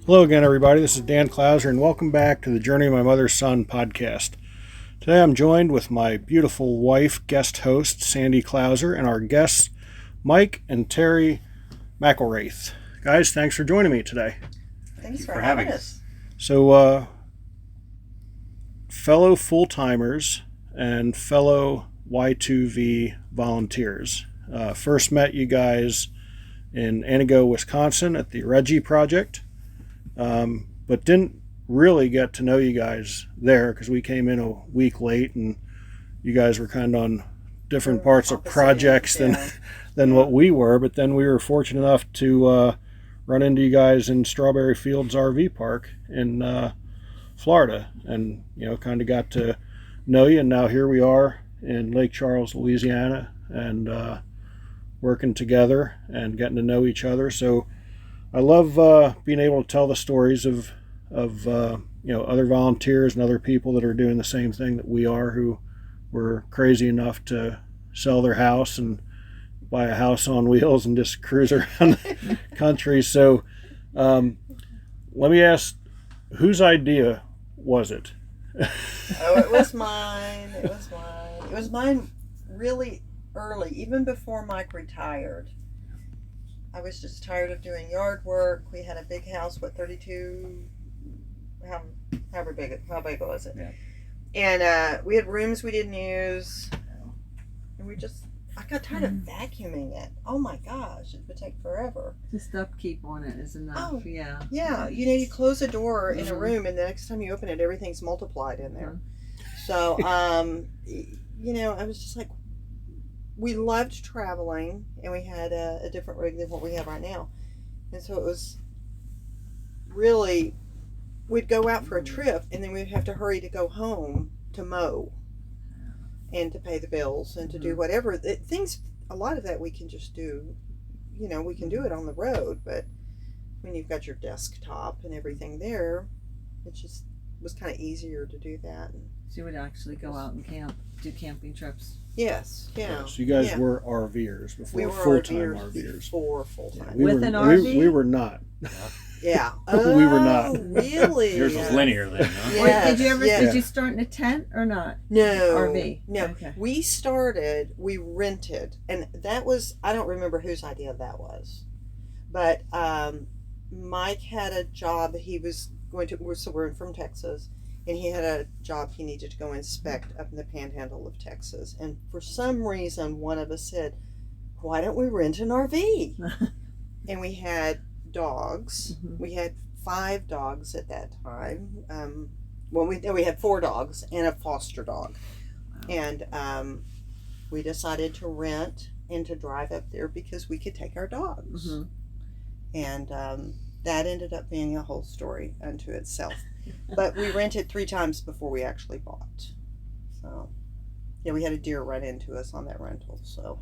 Hello again, everybody. This is Dan Clouser, and welcome back to the Journey of My Mother's Son podcast. Today I'm joined with my beautiful wife, guest host, Sandy Clouser, and our guests, Mike and Terri McIlraith. Guys, thanks for joining me today. Thanks for having us. So, fellow full-timers and fellow Y2V volunteers. First met you guys in Antigo, Wisconsin at the Reggie Project. But didn't really get to know you guys there because we came in a week late and you guys were kind of on different parts of projects than what we were. But then we were fortunate enough to run into you guys in Strawberry Fields RV Park in Florida, and kind of got to know you. And now here we are in Lake Charles, Louisiana, and working together and getting to know each other. So I love being able to tell the stories of other volunteers and other people that are doing the same thing that we are, who were crazy enough to sell their house and buy a house on wheels and just cruise around the country. So let me ask, whose idea was it? It was mine. It was mine really early, even before Mike retired. I was just tired of doing yard work. We had a big house, 32, how big was it? Yeah. And we had rooms we didn't use. And I got tired of vacuuming it. Oh my gosh, it would take forever. Just upkeep on it is enough. Oh, yeah. Yeah, you close a door in a room and the next time you open it, everything's multiplied in there. So, I was just like, we loved traveling, and we had a different rig than what we have right now. And so it was really, we'd go out for a trip, and then we'd have to hurry to go home to mow and to pay the bills and to do whatever. A lot of that we can just do, we can do it on the road, but when you've got your desktop and everything there, it just was kind of easier to do that. So you would actually go out and do camping trips? Yes, yeah. So you guys were RVers before, we were full-time RVers. Before full-time. With an RV? We were not. Yeah. We were not. Really? Yours was linear then, huh? Yes. Did you start in a tent or not? No. RV? No. Okay. We rented, and that was, I don't remember whose idea that was, but Mike had a job. He was going to, so we're from Texas, and he had a job he needed to go inspect up in the panhandle of Texas. And for some reason, one of us said, why don't we rent an RV? And we had dogs. We had 5 dogs at that time. We had 4 dogs and a foster dog. Wow. And we decided to rent and to drive up there because we could take our dogs. And that ended up being a whole story unto itself. But we rented 3 times before we actually bought. So, yeah, we had a deer run into us on that rental. So,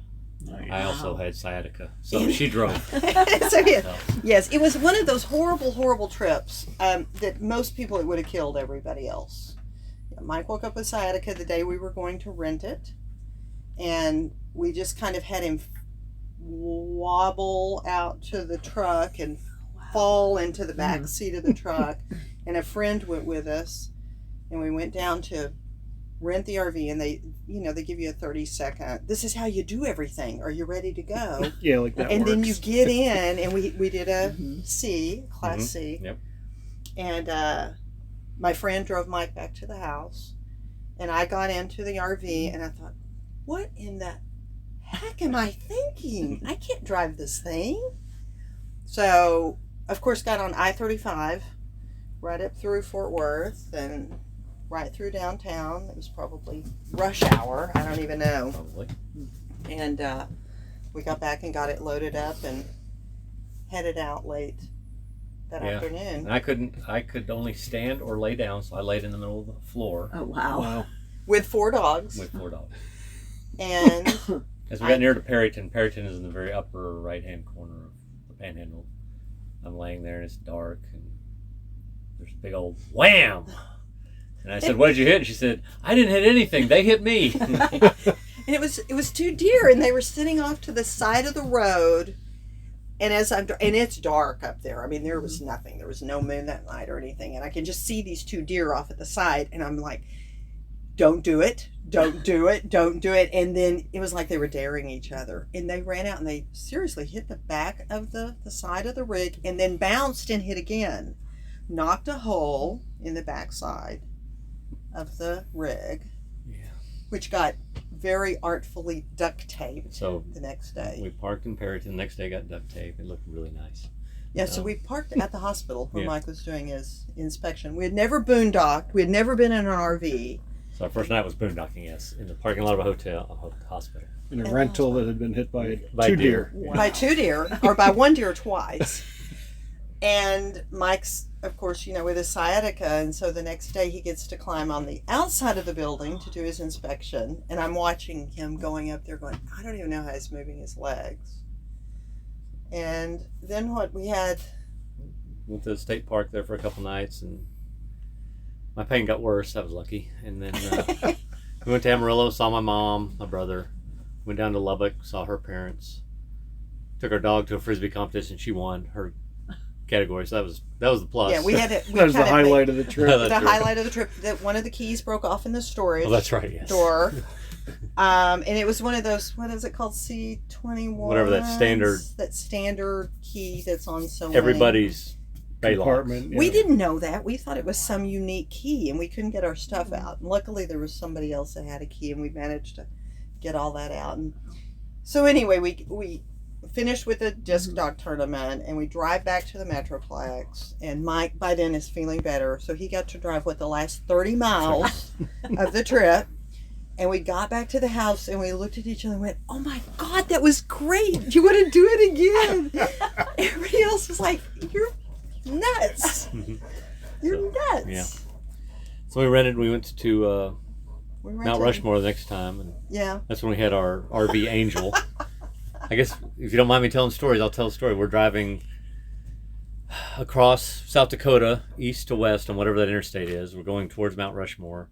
I also had sciatica, so she drove. Yes, it was one of those horrible, horrible trips that most people, it would have killed everybody else. Mike woke up with sciatica the day we were going to rent it, and we just kind of had him wobble out to the truck and fall into the back seat of the truck. And a friend went with us, and we went down to rent the RV, and they give you a 30-second, this is how you do everything. Are you ready to go? Yeah, like that. And works. then you get in, and we did a Class C. Yep. And my friend drove Mike back to the house, and I got into the RV, and I thought, what in the heck am I thinking? I can't drive this thing. So, of course, got on I-35, right up through Fort Worth, and right through downtown. It was probably rush hour. I don't even know. Probably. And we got back and got it loaded up and headed out late that afternoon. And I could only stand or lay down, so I laid in the middle of the floor. Oh, wow. With 4 dogs. And as we got near to Perryton is in the very upper right-hand corner of the panhandle. I'm laying there and it's dark, and there's a big old wham! And I said, what did you hit? And she said, I didn't hit anything. They hit me. And it was 2 deer, and they were sitting off to the side of the road And and it's dark up there. I mean, there was nothing. There was no moon that night or anything. And I can just see these 2 deer off at the side. And I'm like, don't do it. Don't do it. Don't do it. And then it was like they were daring each other. And they ran out and they seriously hit the back of the side of the rig and then bounced and hit again. Knocked a hole in the backside of the rig, which got very artfully duct taped the next day. We parked in Perryton. The next day got duct tape. It looked really nice. Yeah, so we parked at the hospital where Mike was doing his inspection. We had never boondocked. We had never been in an RV. So our first night was boondocking, yes, in the parking lot of a hospital. In a rental that had been hit by 2 deer. By 2 deer, or by 1 deer twice. And Mike's, of course, with his sciatica, and so the next day he gets to climb on the outside of the building to do his inspection, and I'm watching him going up there going, I don't even know how he's moving his legs. And then what we had... Went to the state park there for a couple nights, and my pain got worse. I was lucky. And then we went to Amarillo, saw my mom, my brother. Went down to Lubbock, saw her parents. Took our dog to a Frisbee competition. She won her category, so that was the plus. Yeah, we had it. That was the highlight of the trip. Highlight of the trip, that one of the keys broke off in the storage that's right, yes. door. And it was one of those, what is it called, C21? Whatever that standard key that's on so many. Everybody's compartment. We didn't know that. We thought it was some unique key, and we couldn't get our stuff out. And luckily, there was somebody else that had a key, and we managed to get all that out. And so anyway, we finished with the disc dog tournament, and we drive back to the Metroplex, and Mike by then is feeling better, so he got to drive the last 30 miles of the trip. And we got back to the house and we looked at each other and went, oh my God, that was great. You want to do it again? Everybody else was like, you're nuts. You're nuts. Yeah. So we went to Mount Rushmore the next time. And that's when we had our RV Angel. I guess if you don't mind me telling stories, I'll tell a story. We're driving across South Dakota, east to west on whatever that interstate is. We're going towards Mount Rushmore.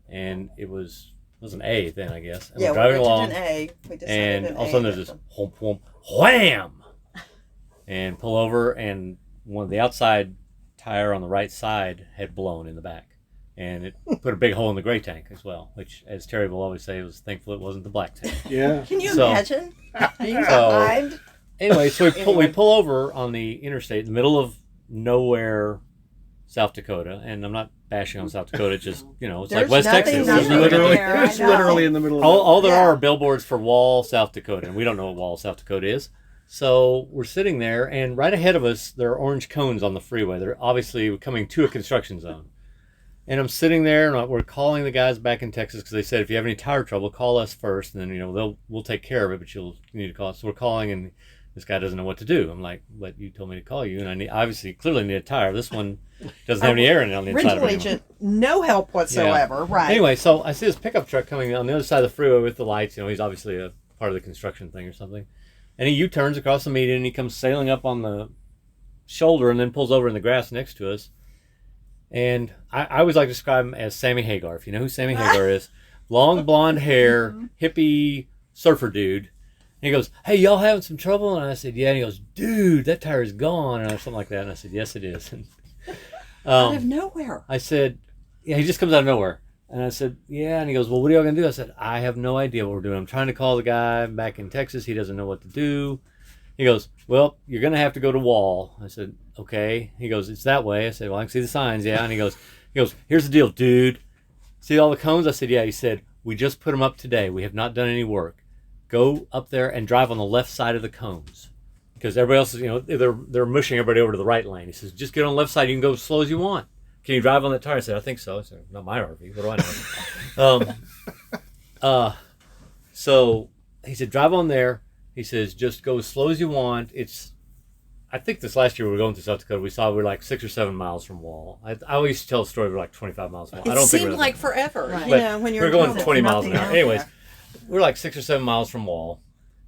And it was an A then, I guess. And we're driving along, and all of a sudden there's this whomp, whomp, wham! And pull over, and one of the outside tire on the right side had blown in the back. And it put a big hole in the gray tank as well, which, as Terry will always say, was thankful it wasn't the black tank. Yeah. Can you imagine being behind? Anyway, so we pull over on the interstate in the middle of nowhere, South Dakota, and I'm not bashing on South Dakota, just, it's like West Texas. It's literally in the middle of all there are billboards for Wall, South Dakota, and we don't know what Wall, South Dakota is. So we're sitting there, and right ahead of us, there are orange cones on the freeway. They're obviously coming to a construction zone. And I'm sitting there, and we're calling the guys back in Texas because they said, if you have any tire trouble, call us first, and then, we'll take care of it, but you need to call us. So we're calling, and this guy doesn't know what to do. I'm like, but you told me to call you, and I clearly need a tire. This one doesn't have any air in it on the inside of it. Rental agent, no help whatsoever, right? Anyway, so I see this pickup truck coming on the other side of the freeway with the lights. He's obviously a part of the construction thing or something. And he U-turns across the median, and he comes sailing up on the shoulder and then pulls over in the grass next to us. And I always like to describe him as Sammy Hagar. If you know who Sammy Hagar is, long blonde hair, hippie surfer dude. And he goes, hey, y'all having some trouble? And I said, yeah. And he goes, dude, that tire is gone. And something like that. And I said, yes, it is. And, out of nowhere. I said, yeah, he just comes out of nowhere. And I said, yeah. And he goes, well, what are y'all going to do? I said, I have no idea what we're doing. I'm trying to call the guy back in Texas. He doesn't know what to do. He goes, well, you're going to have to go to Wall. I said, okay. He goes, it's that way. I said, well, I can see the signs, yeah. And he goes, here's the deal, dude. See all the cones? I said, yeah. He said, we just put them up today. We have not done any work. Go up there and drive on the left side of the cones. Because everybody else is, they're mushing everybody over to the right lane. He says, just get on the left side. You can go as slow as you want. Can you drive on that tire? I said, I think so. I said, not my RV. What do I know? So he said, drive on there. He says, just go as slow as you want. I think this last year we were going to South Dakota. We were like 6 or 7 miles from Wall. I always tell a story we're like 25 miles from Wall. It seemed like forever, right. When you're we're going 20 miles an hour. Anyways, Yeah. we're like 6 or 7 miles from Wall.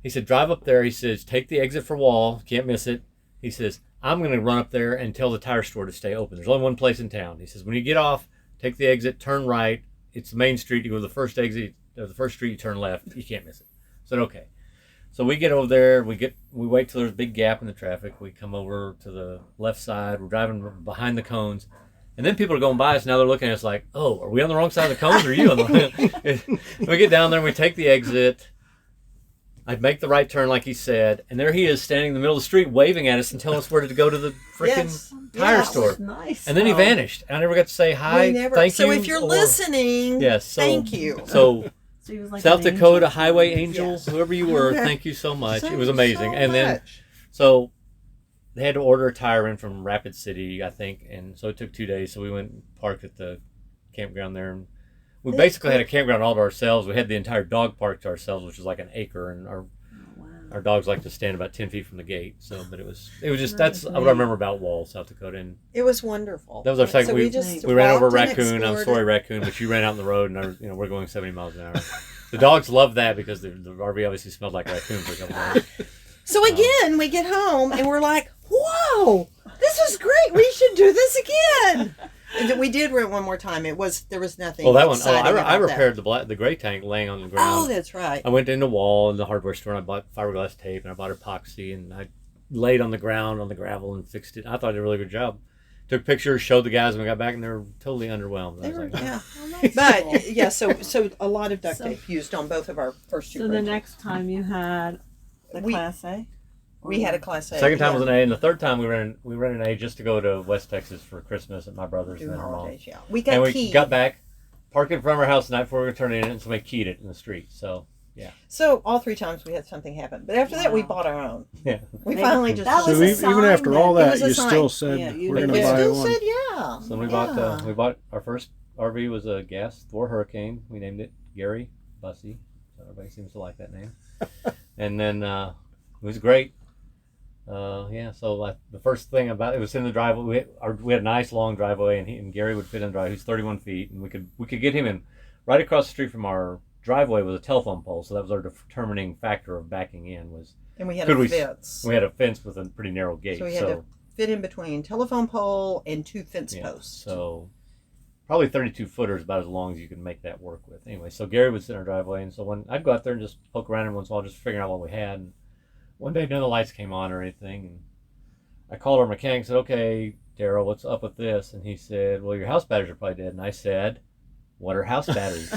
He said, drive up there. He says, take the exit for Wall. Can't miss it. He says, I'm going to run up there and tell the tire store to stay open. There's only one place in town. He says, when you get off, take the exit, turn right. It's the main street. You go to the first exit, or the first street, you turn left. You can't miss it. I said, okay. So we get over there, we wait till there's a big gap in the traffic. We come over to the left side. We're driving behind the cones. And then people are going by us. Now they're looking at us like, oh, are we on the wrong side of the cones or are you on the We get down there and we take the exit. I'd make the right turn like he said. And there he is standing in the middle of the street waving at us and telling us where to go to the freaking tire store. Nice. And then he vanished. I never got to say hi, thank you. So if you're listening, yes, thank you. So he was like South an Dakota angel. Highway Angel, Yes. whoever you were, Okay. thank you so much. Thank It was you amazing. so And then, much. so they had to order a tire in from Rapid City, I think, and so it took 2 days. So we went and parked at the campground there, and we basically had a campground all to ourselves. We had the entire dog park to ourselves, which was like an acre, and our dogs like to stand about 10 feet from the gate. So, but it was just that's what I remember about Wall, South Dakota, and It was wonderful. that was our second. So we just ran over a walked and raccoon. I'm explored sorry, it. raccoon, but you ran out in the road, and we're going 70 miles an hour. The dogs loved that because the RV obviously smelled like raccoon for a couple days. So again, we get home and we're like, "Whoa, this is great! We should do this again." And then we did rent one more time. There was nothing. Well, that one, exciting I about repaired the gray tank laying on the that. ground. Oh, that's right. I went in the wall in the hardware store and I bought fiberglass tape and I bought epoxy and I laid on the ground on the gravel and fixed it. I thought I did a really good job. Took pictures, showed the guys when we got back, and they were totally underwhelmed. I They was were, like, yeah. Well, that's But cool. yeah, so a lot of duct So- tape used on both of our first two. So the rentals. next time you had the We- Class A? we had a Class A. Second time yeah. was an A, and the third time we rented an A just to go to West Texas for Christmas at my brother's Do and her mom. holidays, yeah. We got And we keys. got back, parked in front of our house the night before we were turning in, and somebody keyed it in the street. So So all three times we had something happen. But after that, we Wow. bought our own. yeah, We Maybe- finally just. that So was a even after all It that, was a you sign. still said Yeah, you we're going we to buy still one. said yeah. so we yeah. bought our first RV was a gas Thor Hurricane. We named it Gary Bussy. So everybody seems to like that name. And then it was great. So the first thing about it was in the driveway. We had a nice long driveway, and Gary would fit in the driveway. He's 31 feet, and we could get him in right across the street from our driveway was a telephone pole. So that was our determining factor of backing in was And we had could a we- fence. we had a fence with a pretty narrow gate. So we had to fit in between telephone pole and two fence posts. So probably 32 footers, about as long as you can make that work with. Anyway, so Gary would sit in our driveway, and so when I'd go out there and just poke around every once in a while, just figuring out what we had. And one day, none of the lights came on or anything, and I called our mechanic and said, "Okay, Daryl, what's up with this?" And he said, "Well, your house batteries are probably dead." And I said, "What are house batteries?"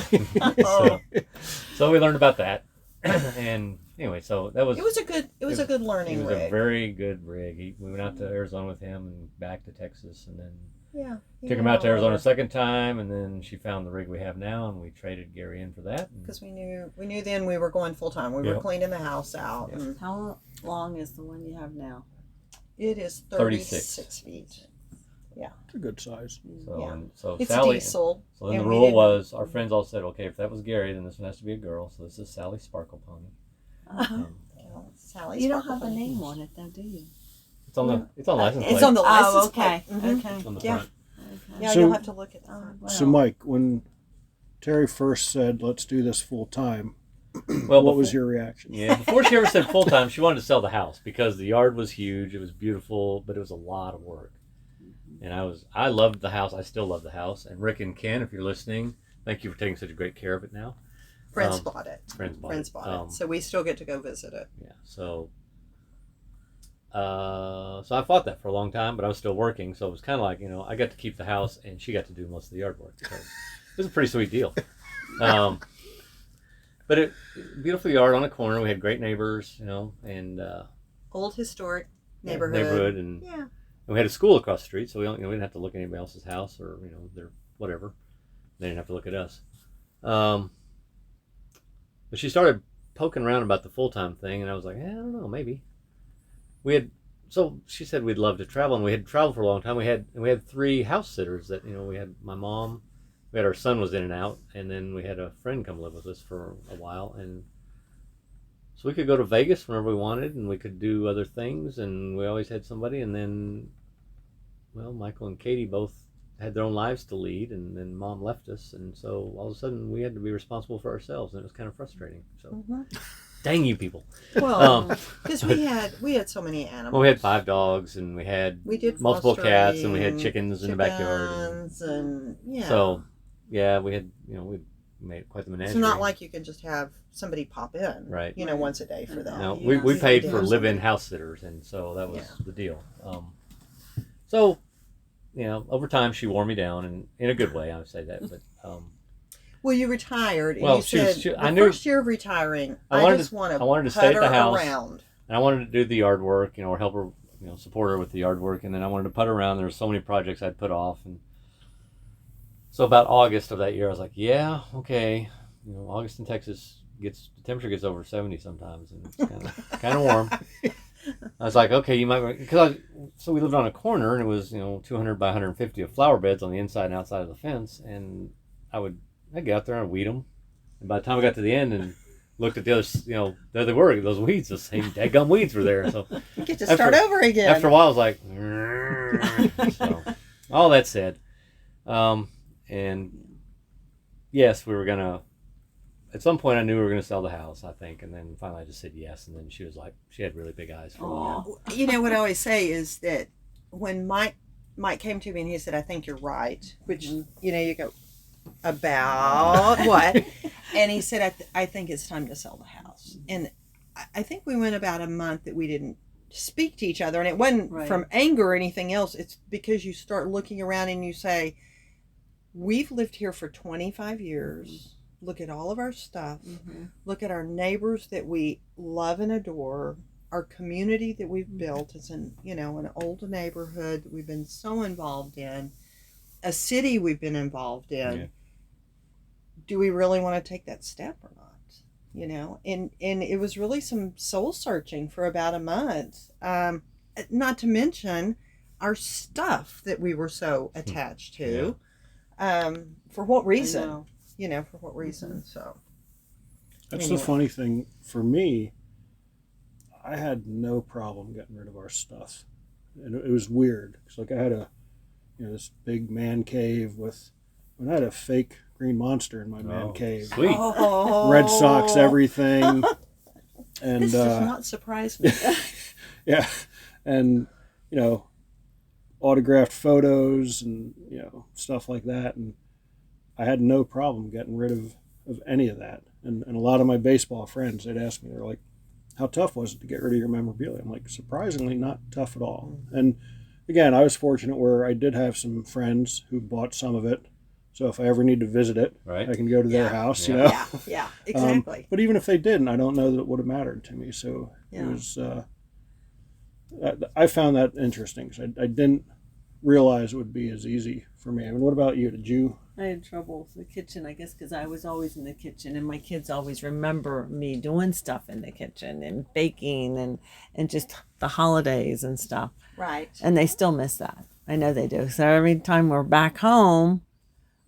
so we learned about that. And anyway, so that was It was a good it learning was a rig. very good rig. We went out to Arizona with him and back to Texas, and then Yeah. took him out to Arizona a second time, and then she found the rig we have now, and we traded Gary in for that. And Because we knew then we were going full time. We were Yep. cleaning the house out. Yep. And How long is the one you have now? it is 36. 36 feet. It's a good size. so, Yeah. and so It's Sally. diesel. So then and the we rule didn't- was our friends all said, okay, if that was Gary, then this one has to be a girl. So this is Sally Sparkle Pony. Uh-huh. Sally's You don't Sparkle have a Bunny. name on it, though, do you? It's on license plate. It's on the license Oh, okay. plate. Mhm. Okay. It's on the Yeah. front. Okay. Yeah, So- you'll have to look at that. Oh, So, well. Mike, when Terry first said, let's do this full time, Well, what was before- your reaction? Yeah, before she ever said full time, she wanted to sell the house because the yard was huge. It was beautiful, but it was a lot of work. And I loved the house. I still love the house. And Rick and Ken, if you're listening, thank you for taking such great care of it now. Friends bought it. Friends bought Friends it. bought it. So we still get to go visit it. Yeah. So I fought that for a long time, but I was still working. So it was kind of like, I got to keep the house and she got to do most of the yard work. So it was a pretty sweet deal. But beautiful yard on a corner. We had great neighbors, and Old historic neighborhood. and Yeah. we had a school across the street, so we didn't have to look at anybody else's house or their whatever. They didn't have to look at us. But she started poking around about the full-time thing, and I was like, I don't know, maybe. So she said we'd love to travel, and we had traveled for a long time. We had 3 house sitters that we had my mom, we had our son was in and out, and then we had a friend come live with us for a while, and so we could go to Vegas whenever we wanted, and we could do other things, and we always had somebody. And then, well, Michael and Katie both had their own lives to lead, and then Mom left us, and so all of a sudden we had to be responsible for ourselves, and it was kind of frustrating. So, dang you people! Well, because we had so many animals. Well, we had 5 dogs, and we had We did multiple cats, and we had fostering, chickens in the backyard. chickens, and yeah. So, yeah, we had we made quite the menagerie. It's not like you can just have somebody pop in, Right. you know, once a day for that. No, Yeah. we paid Yeah. for live-in house sitters, and so that was Yeah. the deal. So, you know, over time she wore me down, and in a good way, I would say that. But Well, you retired, and Well, you she was- said she- the I knew- first year of retiring, I I wanted just to- want to I wanted to stay at the house. around. and I wanted to do the yard work, you know, or help her, you know, support her with the yard work, and then I wanted to putt around. There were so many projects I'd put off, and so about August of that year, I was like, yeah, okay, you know, August in Texas the temperature gets over 70 sometimes, and it's kind of warm. I was like, okay, you might, so we lived on a corner, and it was, you know, 200 by 150 of flower beds on the inside and outside of the fence, and I'd get out there and weed them, and by the time I got to the end and looked at the others, you know, there they were, those weeds, the same daggum weeds were there. So You get to start over again. after a while, I was like, so all that said, and yes, we were gonna. At some point, I knew we were gonna sell the house, I think, and then finally I just said yes, and then she was like, she had really big eyes for a while. You know what I always say is that when Mike came to me and he said, "I think you're right," which you know, you go, about what? And he said, I think it's time to sell the house. And I think we went about a month that we didn't speak to each other, and it wasn't Right. from anger or anything else. It's because you start looking around and you say, we've lived here for 25 years. Look at all of our stuff. Mm-hmm. Look at our neighbors that we love and adore. Our community that we've built is an old neighborhood that we've been so involved in. A city we've been involved in. Yeah. Do we really want to take that step or not? You know, and it was really some soul searching for about a month. Not to mention our stuff that we were so attached to. For what reason? You know, for what reason? So That's anyway. the funny thing for me. I had no problem getting rid of our stuff, and it was weird. It's like I had this big man cave I had a fake green monster in my man cave. Sweet. Red Sox, everything. And This does not surprise me. yeah, and autographed photos and stuff like that, and I had no problem getting rid of any of that. And a lot of my baseball friends, they'd ask me, they're like, how tough was it to get rid of your memorabilia? I'm like, surprisingly not tough at all. And again, I was fortunate where I did have some friends who bought some of it. So if I ever need to visit it, Right. I can go to their house, Yeah, exactly. But even if they didn't, I don't know that it would have mattered to me. So Yeah. it was, I found that interesting because I didn't realize it would be as easy for me. I mean, what about you? Did you? I had trouble with the kitchen, I guess, because I was always in the kitchen, and my kids always remember me doing stuff in the kitchen and baking and just the holidays and stuff. Right. And they still miss that. I know they do. So every time we're back home,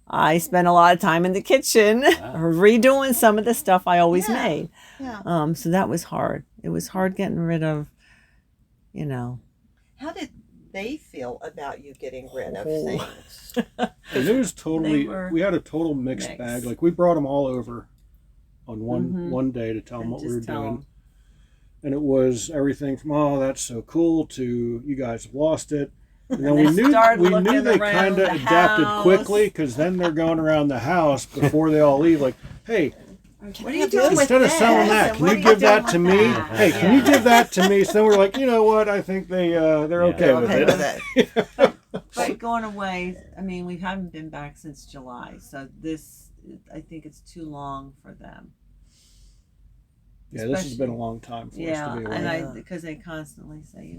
I spend a lot of time in the kitchen redoing some of the stuff I always made. Yeah. So that was hard. It was hard getting rid of, How did they feel about you getting rid of Oh. things? And it was totally, They were we had a total mixed mixed. bag. Like we brought them all over on Mhm. one day to tell them And what we were just tell doing. 'em. And it was everything from, oh, that's so cool, to you guys have lost it. And then And we they knew started we looking knew they around kind of the adapted house. quickly, because then they're going around the house before they all leave. Like, hey, What are you doing with instead of selling this? that, And can what you are give doing that to with me? that? Hey, can you give that to me? So then we're like, you know what? I think they're okay They're with okay it. with it. But going away, I mean, we haven't been back since July, so I think it's too long for them. Yeah, this has Especially- been a long time for us Yeah, to be away. and because they constantly say,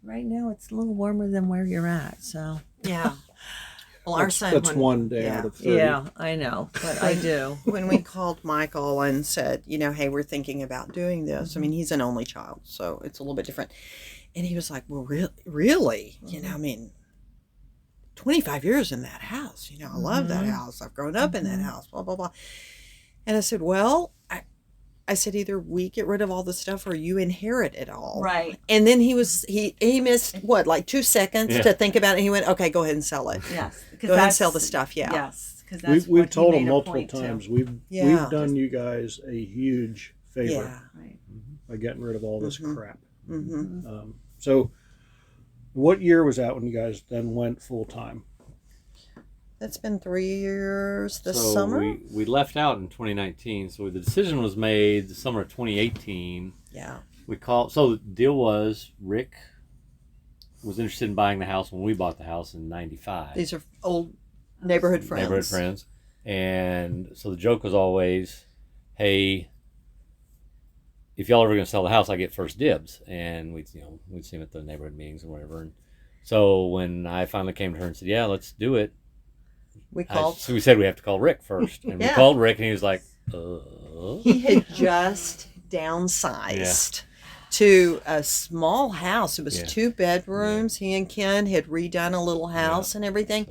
right now it's a little warmer than where you're at, so. Yeah. Well, our son, That's one day out of 30. Yeah, I know, but I do. when we called Michael and said, hey, we're thinking about doing this. I mean, he's an only child, so it's a little bit different. And he was like, well, really? I mean, 25 years in that house. I love that house. I've grown up in that house, blah, blah, blah. And I said, well, I said, either we get rid of all the stuff or you inherit it all. Right. And then he missed, what, like 2 seconds to think about it. He went, okay, go ahead and sell it. Yes. Go ahead and sell the stuff, yeah. Yes, because that's We've what he told them made a multiple point to. times. We've Yeah. done you guys a huge favor Yeah. Right. by getting rid of all this crap. Mm-hmm. So, what year was that when you guys then went full time? That's been 3 years this so summer. we left out in 2019. So the decision was made the summer of 2018. Yeah. So the deal was Rick was interested in buying the house when we bought the house in 95. These are old neighborhood friends. Neighborhood friends. And so the joke was always, hey, if y'all are ever going to sell the house, I get first dibs. And we'd see him at the neighborhood meetings and whatever. And so when I finally came to her and said, yeah, let's do it. So we said we have to call Rick first. And we called Rick and he was like, He had just downsized to a small house. It was 2 bedrooms. He and Ken had redone a little house and everything,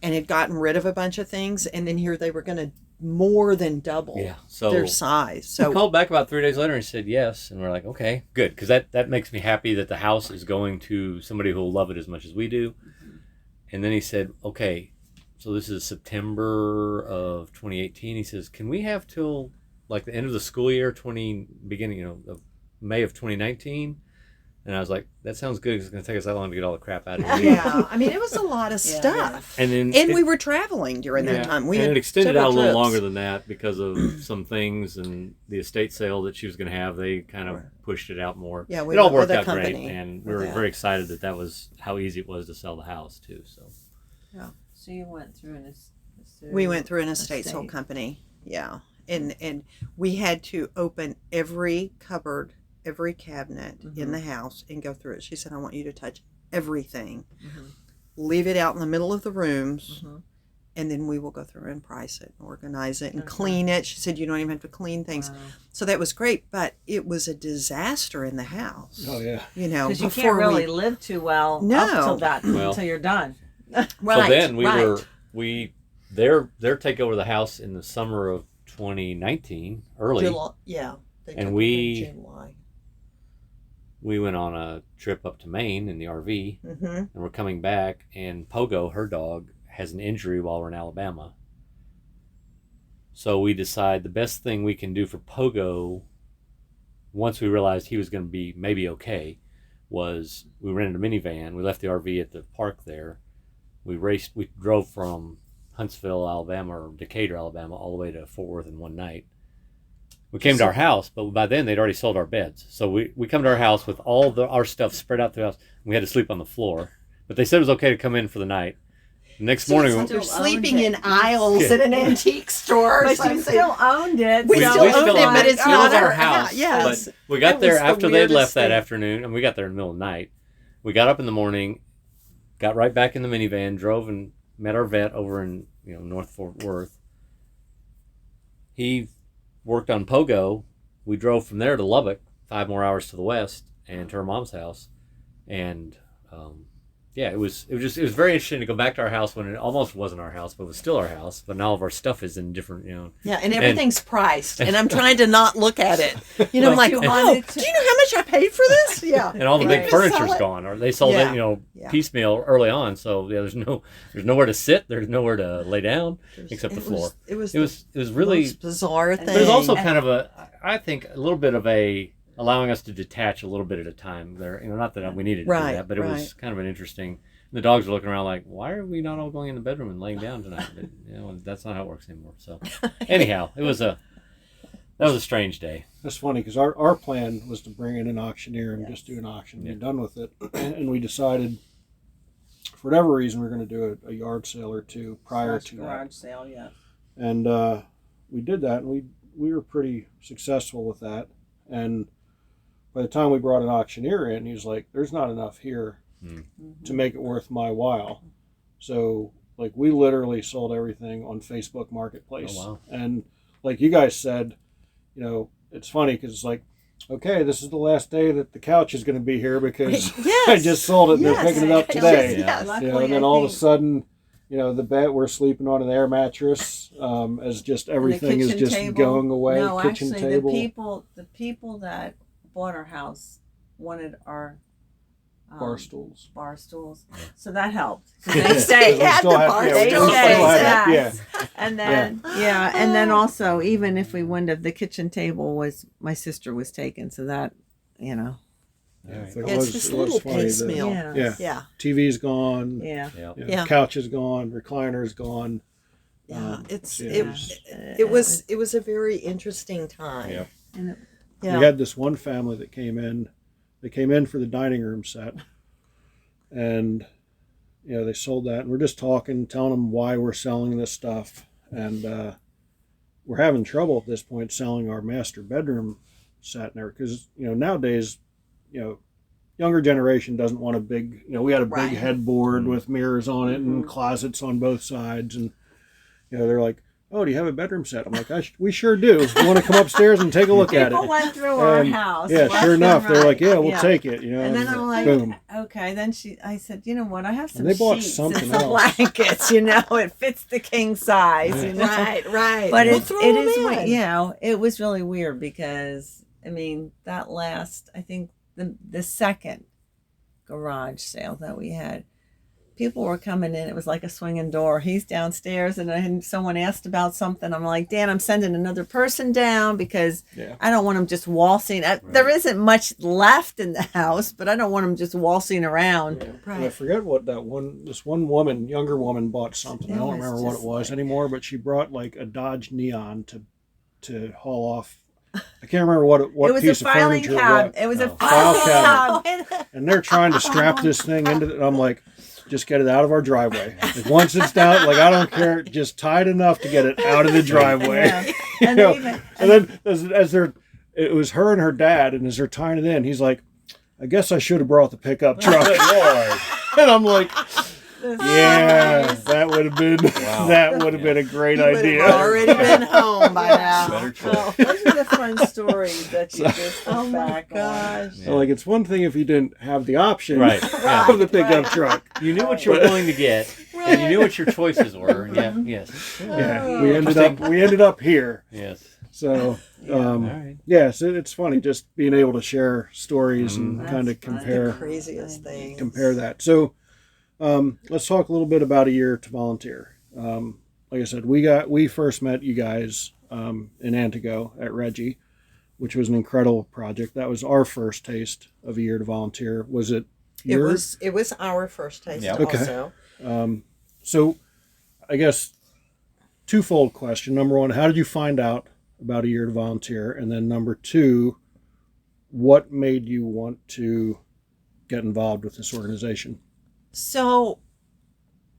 and had gotten rid of a bunch of things. And then here they were going to more than double their size. So he called back about 3 days later and said yes. And we're like, okay, good. Because that makes me happy that the house is going to somebody who will love it as much as we do. And then he said, okay, so this is September of 2018. He says, can we have till like the end of the school year, beginning of May of 2019? And I was like, that sounds good. It's going to take us that long to get all the crap out of here. Yeah, I mean, it was a lot of stuff. And we were traveling during that time. And it extended out a little longer than that because of some things and the estate sale that she was going to have. They kind of pushed it out more. Yeah, it all worked out great. And we were very excited that was how easy it was to sell the house, too. So, So you went through we went through an estate sale company. Yeah. And we had to open every cupboard, every cabinet in the house and go through it. She said, I want you to touch everything. Leave it out in the middle of the rooms, and then we will go through and price it and organize it and clean it. She said, you don't even have to clean things. Wow. So that was great, but it was a disaster in the house. Oh, yeah. Because you can't really live too well up until you're done. Right. So then their takeover of the house in the summer of 2019, early. July, and we went on a trip up to Maine in the RV, and we're coming back, and Pogo, her dog, has an injury while we're in Alabama. So we decide the best thing we can do for Pogo, once we realized he was going to be maybe okay, was we rented a minivan. We left the RV at the park there. We drove from Huntsville, Alabama, or Decatur, Alabama, all the way to Fort Worth in one night. We came to our house, but by then they'd already sold our beds. So we come to our house with all our stuff spread out through the house. We had to sleep on the floor. But they said it was okay to come in for the night. The next morning... You're sleeping in aisles at an antique store. But you still owned it. We still owned it, but it's not our house. Yes. But we got there after they'd left that afternoon, and we got there in the middle of the night. We got up in the morning, got right back in the minivan, drove and met our vet over in North Fort Worth. He worked on Pogo. We drove from there to Lubbock, 5 more hours to the west, and to her mom's house. And it was very interesting to go back to our house when it almost wasn't our house, but it was still our house. But now all of our stuff is in different, Yeah, and everything's priced, and I'm trying to not look at it. I'm like, do you know how much I paid for this? Yeah. And all the big furniture's gone, or they sold it, piecemeal early on. So there's nowhere to sit, there's nowhere to lay down except the floor. It was really most bizarre thing. But it was also kind of I think a little bit of allowing us to detach a little bit at a time there. Not that we needed to do that, but it was kind of an interesting. The dogs were looking around like, why are we not all going in the bedroom and laying down tonight? But, that's not how it works anymore. So anyhow, that was a strange day. That's funny because our plan was to bring in an auctioneer and just do an auction and be done with it. And we decided, for whatever reason, we were going to do a yard sale or two prior to that. Garage sale, yeah. And we did that, and we were pretty successful with that. And by the time we brought an auctioneer in, he was like, there's not enough here to make it worth my while. So, we literally sold everything on Facebook Marketplace. Oh, wow. And like you guys said, it's funny because it's like, okay, this is the last day that the couch is going to be here because I just sold it and they're picking it up today. Yes. And then all of a sudden, the bed, we're sleeping on an air mattress as just everything is just going away. No, kitchen actually, table. the people that bought our house wanted our bar stools. So that helped. They stayed. And then and then also, even if we wouldn't have, the kitchen table my sister was taken, so that Alright. But It's this little funny. piecemeal. Yeah. Yeah. TV's gone. Yeah. Yeah. you know, Yeah. Couch is gone. Recliner's gone. Yeah. yeah, It was a very interesting time. Yeah. And it, Yeah. We had this one family that came in. They came in for the dining room set, and they sold that. And we're just talking, telling them why we're selling this stuff, and we're having trouble at this point selling our master bedroom set there because nowadays, younger generation doesn't want a big. We had a Right. big headboard Mm-hmm. with mirrors on it and closets on both sides, and they're like, "Oh, do you have a bedroom set?" I'm like, "We sure do. You want to come upstairs and take a look at people it?" went through our And, house. Yeah, left sure and enough, they're right. like, "Yeah, we'll take it." And then I'm like, boom. okay. Then I said, you know what? I have some they bought sheets something and some else. blankets. It fits the king size. Right. But We'll it throw is, them in. it was really weird because that last, I think the second garage sale that we had, people were coming in. It was like a swinging door. He's downstairs, and someone asked about something. I'm like, Dan, I'm sending another person down because I don't want them just waltzing. There isn't much left in the house, but I don't want them just waltzing around. Yeah. And I forget what this one woman, younger woman, bought something. I don't remember what it was anymore, but she brought like a Dodge Neon to haul off. I can't remember what It was piece a of filing furniture cabinet. it It was a File filing cabinet. cabinet. And they're trying to strap this thing into it. I'm like, just get it out of our driveway. Like, once it's down, like, I don't care, just tie it enough to get it out of the driveway. Yeah. And then it was her and her dad, and as they're tying it in, he's like, I guess I should have brought the pickup truck. Good Lord. And I'm like, yeah, that would have been been a great You would idea. have already been home by now. Better choice. Those are the fun stories that you just Oh look my back on. gosh. So, like, it's one thing if you didn't have the option Right. of the pickup truck. You knew what you were willing to get, and you knew what your choices were. And yes. Yeah, we ended up here. Yes. So, All right. yes, it's funny just being able to share stories and That's kind of fun. compare Craziest thing. that. So, let's talk a little bit about a year to volunteer. Like I said, we first met you guys in Antigo at Reggie, which was an incredible project. That was our first taste of a year to volunteer. Was it yours? It was our first taste Yeah. Okay. also. So, I guess twofold question. Number one, how did you find out about a year to volunteer? And then number two, what made you want to get involved with this organization? So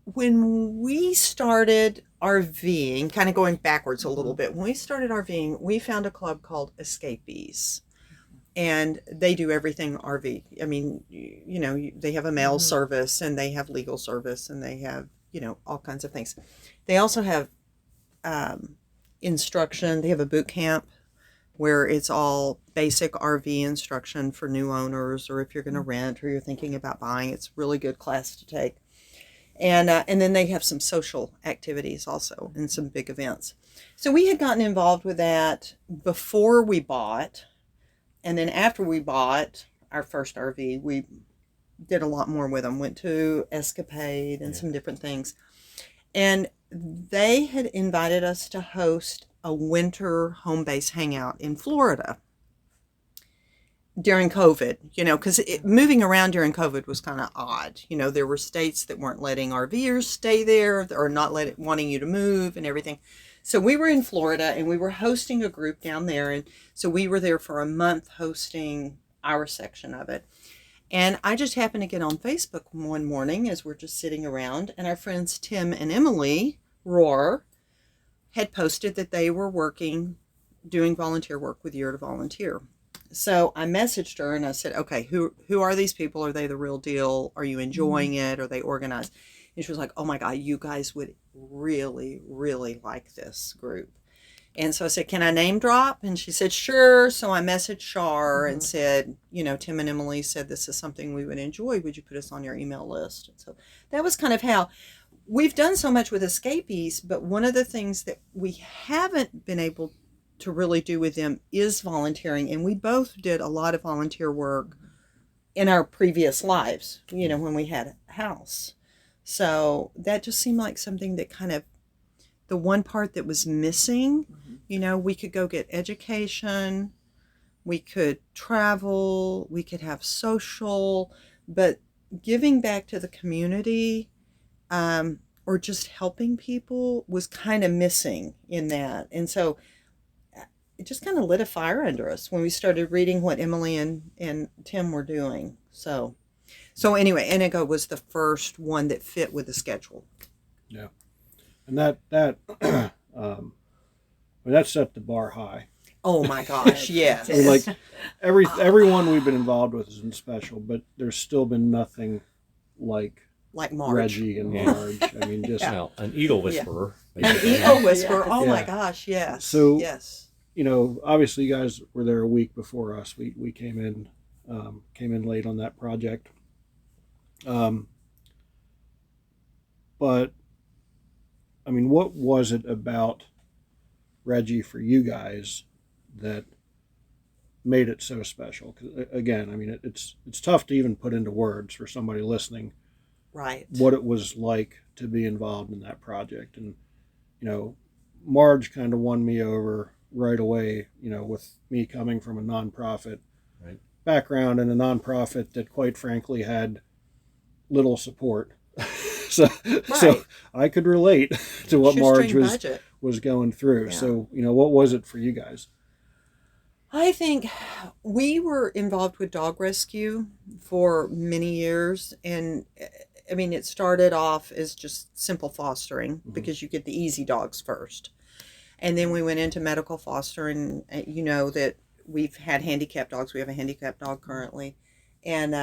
when we started RVing, kind of going backwards a little bit, when we started RVing, we found a club called Escapees. And they do everything RV. I mean, they have a mail service, and they have legal service, and they have, all kinds of things. They also have instruction. They have a boot camp where it's all basic RV instruction for new owners, or if you're going to rent or you're thinking about buying. It's a really good class to take. And then they have some social activities also and some big events. So we had gotten involved with that before we bought. And then after we bought our first RV, we did a lot more with them. Went to Escapade and some different things. And they had invited us to host a winter home base hangout in Florida during COVID, because moving around during COVID was kind of odd. There were states that weren't letting RVers stay there or not wanting you to move and everything. So we were in Florida, and we were hosting a group down there. And so we were there for a month hosting our section of it. And I just happened to get on Facebook one morning as we're just sitting around, and our friends Tim and Emily Rohr had posted that they were doing volunteer work with Year to Volunteer. So I messaged her and I said, okay, who are these people? Are they the real deal? Are you enjoying it? Are they organized? And she was like, oh my God, you guys would really, really like this group. And so I said, can I name drop? And she said, sure. So I messaged Shar and said, Tim and Emily said this is something we would enjoy. Would you put us on your email list? And so that was kind of how we've done so much with Escapees, but one of the things that we haven't been able to really do with them is volunteering. And we both did a lot of volunteer work in our previous lives, when we had a house. So that just seemed like something that kind of, the one part that was missing, we could go get education, we could travel, we could have social, but giving back to the community, or just helping people was kind of missing in that. And so it just kind of lit a fire under us when we started reading what Emily and Tim were doing. So anyway, Antigo was the first one that fit with the schedule. Yeah. And that that set the bar high. Oh my gosh, yes. I mean, like everyone we've been involved with has been special, but there's still been nothing like Marge. Reggie and Marge. I mean, just Well, an eagle whisperer. An basically. eagle whisperer. Oh my Yeah. gosh, yes. So- yes. you know, obviously you guys were there a week before us. We came in late on that project. But I mean, what was it about Reggie for you guys that made it so special? 'Cause, again, I mean, it's tough to even put into words for somebody listening Right. what it was like to be involved in that project. And you know, Marge kind of won me over right away, you know, with me coming from a nonprofit Right. background and a nonprofit that quite frankly had little support. so Right. I could relate to what Marge Shoestring was budget. going through. Yeah. So, you know, what was it for you guys? I think we were involved with dog rescue for many years, and I mean, it started off as just simple fostering because you get the easy dogs first. And then we went into medical fostering. You know that we've had handicapped dogs. We have a handicapped dog currently. And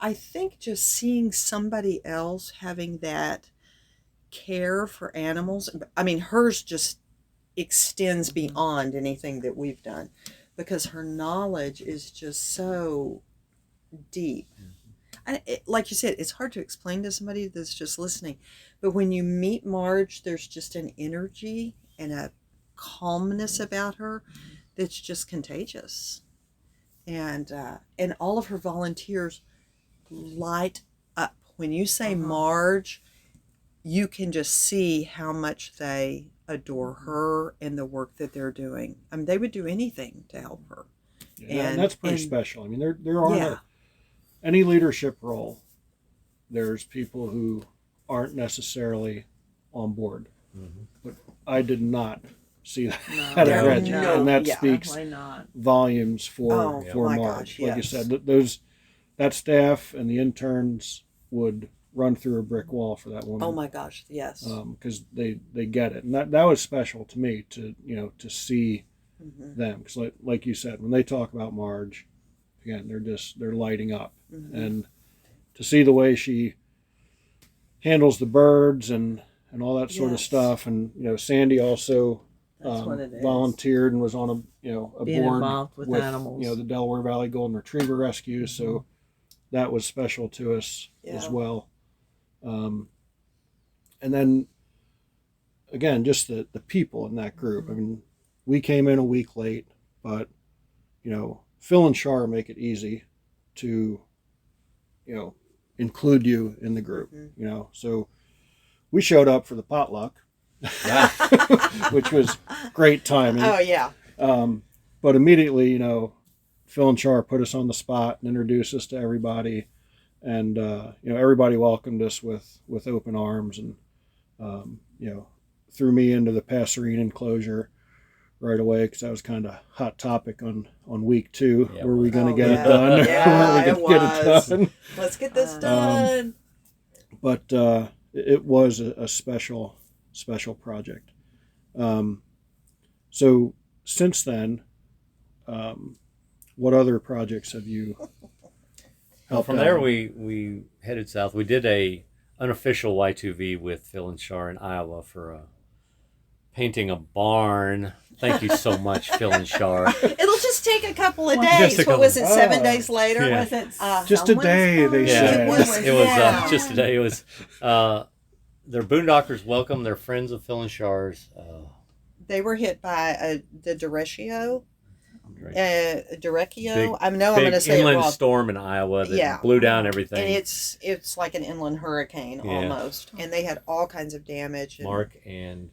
I think just seeing somebody else having that care for animals, I mean, hers just extends beyond anything that we've done because her knowledge is just so deep. And like you said, it's hard to explain to somebody that's just listening. But when you meet Marge, there's just an energy and a calmness about her that's just contagious. And all of her volunteers light up. When you say Marge, you can just see how much they adore her and the work that they're doing. I mean, they would do anything to help her. Yeah, and that's pretty and- special. I mean, there aren't Yeah. any leadership role. There's people who aren't necessarily on board. Mhm. But I did not see that No, at No, Reggie, no, and that yeah. speaks Definitely not. volumes for my Marge. gosh, Like you yes. said, that staff and the interns would run through a brick wall for that woman. Oh my gosh, yes. Because they get it, and that was special to me to see them, because like you said, when they talk about Marge, again, they're lighting up, and to see the way she handles the birds and all that sort of Yes. stuff, and Sandy also That's what it is. volunteered and was on a Being board involved with animals. the Delaware Valley Golden Retriever Rescue, so that was special to us as Yeah. well. And then again, just the people in that group. I mean, we came in a week late, but Phil and Shar make it easy to include you in the group. So we showed up for the potluck, which was great timing. Oh yeah. But immediately, Phil and Shar put us on the spot and introduced us to everybody, and everybody welcomed us with open arms, and threw me into the passerine enclosure right away, because that was kind of hot topic on week 2. Yeah, Were we going to Oh, get yeah. it done? Yeah, Were we it gonna get it was. done? Let's get this done. But it was a special project. So since then, what other projects have you helped From out there, with? we headed south. We did a unofficial Y2V with Phil and Shar in Iowa for painting a barn. Thank you so much, Phil and Shar. It'll just take a couple of Just days. a What couple- was it? 7 Oh. days later. Yeah. Was it Just a someone's day, they fault? said. It was- It was yeah. just a day. It was their boondockers welcome. They're friends of Phil and Shar's. They were hit by the derecho. Right. Derecho. Big- I know I'm going to Big say it inland wrong. storm in Iowa that Yeah. blew down everything. And it's like an inland hurricane Yeah. almost, and they had all kinds of damage. And Mark and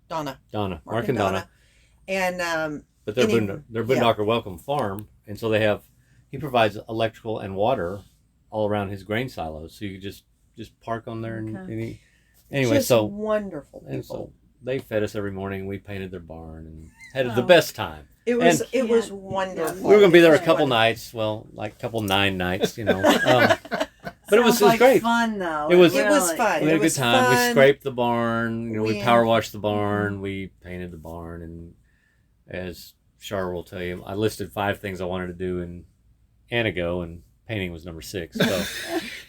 Donna, Donna. Mark and Donna. And But they're Any- they're Boondogger Welcome Farm, and so he provides electrical and water all around his grain silos, so you could just park on there Okay. anyway. just So wonderful people. and so they fed us every morning. We painted their barn and had the best time. It was And- it was Yeah. wonderful. We were gonna be there a It was couple wonderful. nights, well, like a couple 9 nights, But it was Sounds like great. fun though. It was fun. We had a It good was time. We fun. scraped the barn. We We- power washed the barn. We painted the barn, and as Shar will tell you, I listed 5 things I wanted to do in Antigo, and painting was number 6. So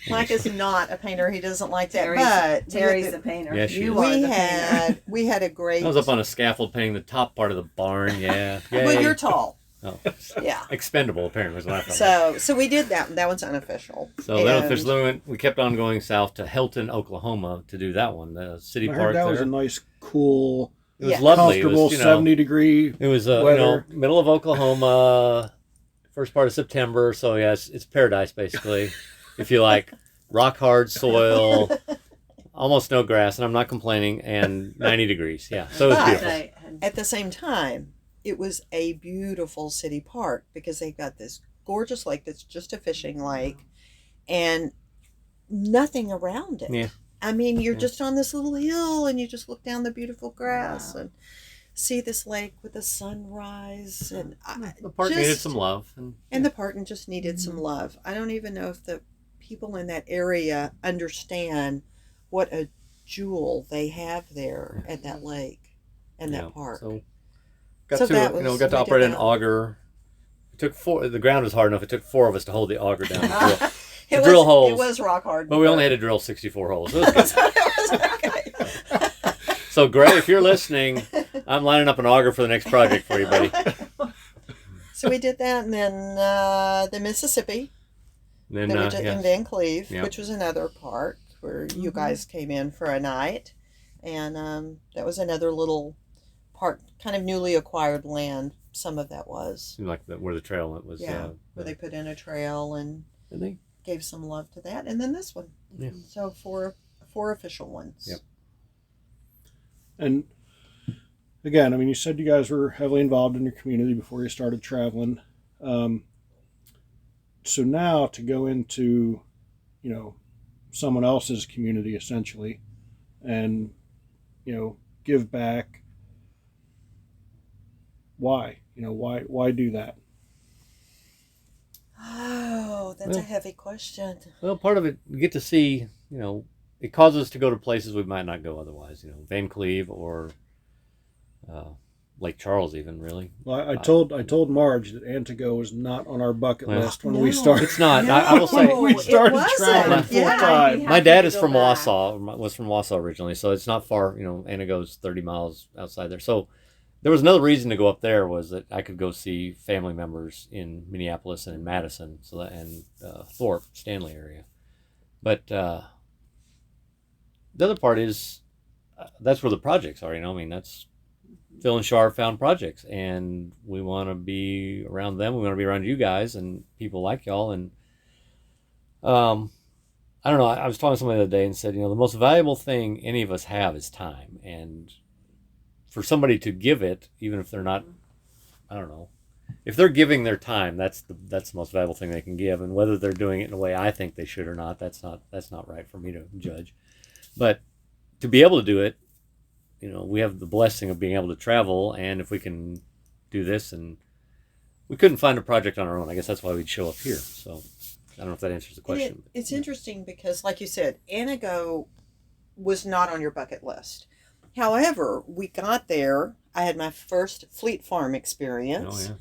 Mike is not a painter. He doesn't like that. Terry's, But Terry's the painter. Yes, she you is. are we the painter. had a great. I was up on a scaffold painting the top part of the barn. Yeah, Well, Yay. you're tall. Oh, Yeah. expendable apparently was what I thought. So we did that. That one's unofficial. So then And- officially we kept on going south to Helton, Oklahoma to do that one, the city I park heard that there. was a nice, cool, It was Yeah. lovely. It comfortable was, 70-degree. It was weather. middle of Oklahoma, first part of September. So yeah, it's paradise basically. If you like rock hard soil, almost no grass, and I'm not complaining, and 90 degrees. Yeah, so it was But- beautiful. Right. At the same time, it was a beautiful city park because they've got this gorgeous lake that's just a fishing lake and nothing around it. Yeah. I mean, you're Yeah. just on this little hill and you just look down the beautiful grass Wow. and see this lake with the sunrise. And The park needed some love, and the park just needed some love. I don't even know if the people in that area understand what a jewel they have there at that lake and that park. So got So to that got was- to we did operate an that. auger. It took 4. The ground was hard enough. It took 4 of us to hold the auger down. To It drill was, holes. It was rock hard. but we only had to drill 64 holes. It was good. It was okay. So Gray, if you're listening, I'm lining up an auger for the next project for you, buddy. So we did that, and then the Mississippi, And that then we did in yes. Vancleave, Yep. which was another park where you guys came in for a night, and that was another little park, kind of newly acquired land. Some of that was, Seemed like where the trail went was. where they put in a trail and Didn't they? gave some love to that, and then this one. Yeah. So four official ones. Yep. And again, I mean, you said you guys were heavily involved in your community before you started traveling. So now to go into, someone else's community essentially, and give back. Why? Why do that? Oh, that's a Well- heavy question. Well, part of it, you get to see, it causes us to go to places we might not go otherwise. Vancleave or Lake Charles, even really. Well, I told Marge that Antigo was not on our bucket Well, list when no. we started. It's not. I will say, No, we it started wasn't. traveling full Yeah. time. my dad is to go from back. Wausau. Was from Wausau originally, so it's not far. Antigo's 30 miles outside there. So there was another reason to go up there was that I could go see family members in Minneapolis and in Madison, and Thorpe, Stanley area. But the other part is that's where the projects are. That's Phil and Shar found projects, and we want to be around them. We want to be around you guys and people like y'all. And I don't know. I was talking to somebody the other day and said, the most valuable thing any of us have is time, and for somebody to give it, even if they're not, I don't know, if they're giving their time, that's the most valuable thing they can give. And whether they're doing it in a way I think they should or not, that's not right for me to judge. But to be able to do it, we have the blessing of being able to travel, and if we can do this, and we couldn't find a project on our own, I guess that's why we'd show up here. So I don't know if that answers the question. It's interesting because, like you said, Antigo was not on your bucket list. However, we got there. I had my first Fleet Farm experience.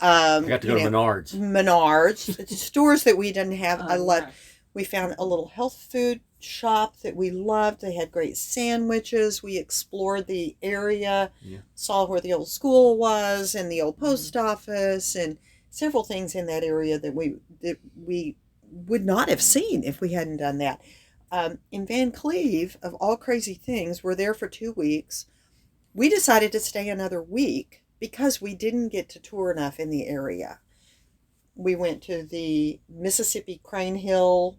Oh yeah, I got to go to Menards. Menards, stores that we didn't have. I loved. nice. We found a little health food shop that we loved. They had great sandwiches. We explored the area, saw where the old school was and the old post office, and several things in that area that we would not have seen if we hadn't done that. In Vancleave, of all crazy things, we're there for 2 weeks. We decided to stay another week because we didn't get to tour enough in the area. We went to the Mississippi Crane Hill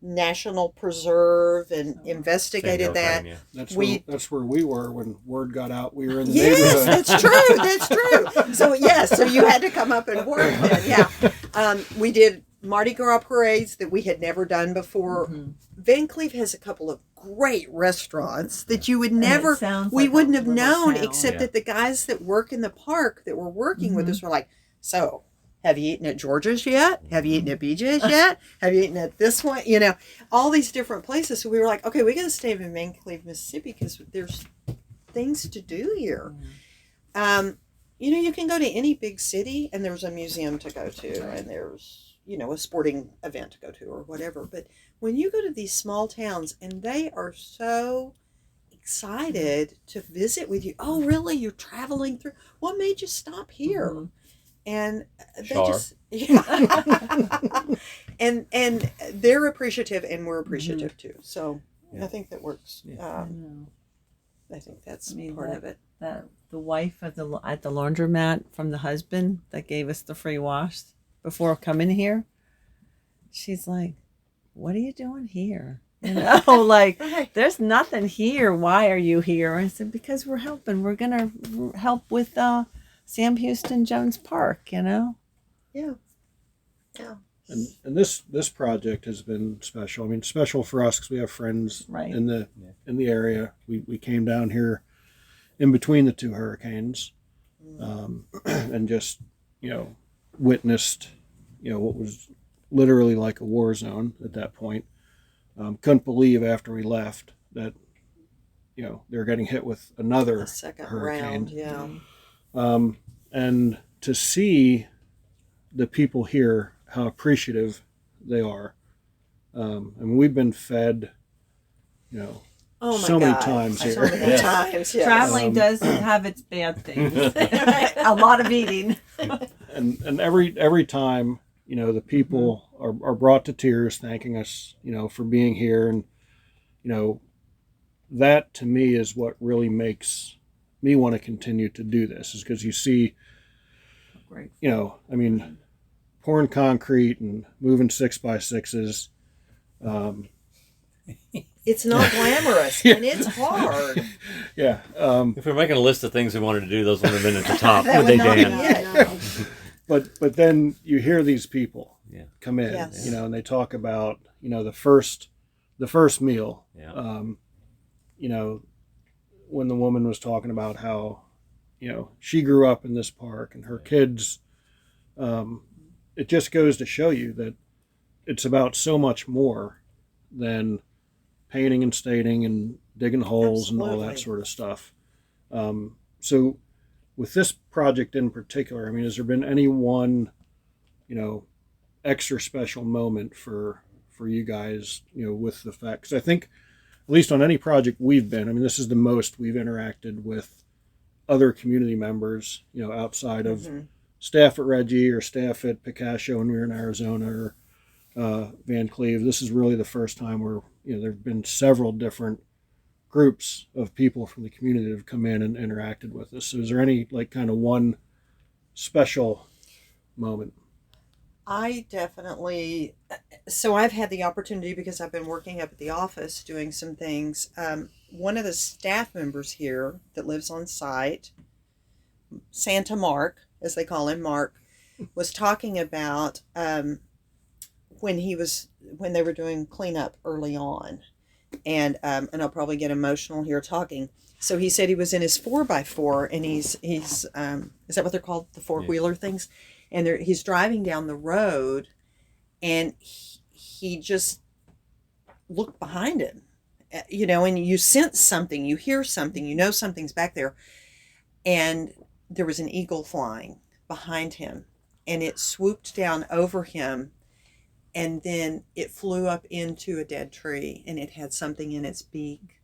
national preserve and Same investigated here, that. yeah. That's where we were when word got out we were in the Yes, neighborhood. that's true. That's true. So yes, so you had to come up and work then. Yeah, we did Mardi Gras parades that we had never done before. Vancleave has a couple of great restaurants that you would never, we wouldn't have known, except that the guys that work in the park that were working with us were like, so have you eaten at George's yet? Have you eaten at BJ's yet? Have you eaten at this one? You know, all these different places. So we were like, okay, we got to stay in Vancleave, Mississippi because there's things to do here. You know, you can go to any big city and there's a museum to go to and there's, you know, a sporting event to go to or whatever. But when you go to these small towns and they are so excited to visit with you. Oh, really? You're traveling through? What made you stop here? And they Shar. just, yeah. and they're appreciative and we're appreciative too. So I think that works. I think that's part of it. The wife at the laundromat from the husband that gave us the free wash before coming here, she's like, what are you doing here? You know, like, there's nothing here. Why are you here? I said, because we're helping. We're going to help with Sam Houston Jones Park, you know? Yeah. And this project has been special. I mean, special for us because we have friends in the area. We came down here in between the two hurricanes, and just, you know, witnessed, you know, what was literally like a war zone at that point. Couldn't believe after we left that, you know, they were getting hit with another second hurricane. round. And to see the people here, how appreciative they are. And we've been fed, you know, many times here. So many times, yes. Traveling does have its bad things. A lot of eating. And every time, you know, the people are brought to tears thanking us, you know, for being here. And, you know, that to me is what really makes me want to continue to do this, is because you see, you know, I mean, pouring concrete and moving 6x6s. It's not glamorous and it's hard. Yeah. If we're making a list of things we wanted to do, those would have been at the top. That Would they, not be Dan? it. But then you hear these people come in, Yes. you know, and they talk about, you know, the first meal. Yeah. You know, when the woman was talking about how, you know, she grew up in this park and her kids, it just goes to show you that it's about so much more than painting and staining and digging holes and all that sort of stuff. So with this project in particular, I mean, has there been any one, you know, extra special moment for you guys, you know, with the fact, because I think at least on any project we've been, I mean, this is the most we've interacted with other community members, you know, outside of staff at Reggie or staff at Picasso when we were in Arizona or Vancleave. This is really the first time where, you know, there have been several different groups of people from the community that have come in and interacted with us. So is there any, like, kind of one special moment? I definitely, so I've had the opportunity because I've been working up at the office doing some things. One of the staff members here that lives on site, Santa Mark, as they call him, Mark, was talking about when they were doing cleanup early on. And I'll probably get emotional here talking. So he said he was in his 4x4 and he's is that what they're called? The four-wheeler things? And he's driving down the road and he just looked behind him, you know, and you sense something, you hear something, you know something's back there. And there was an eagle flying behind him and it swooped down over him. And then it flew up into a dead tree and it had something in its beak.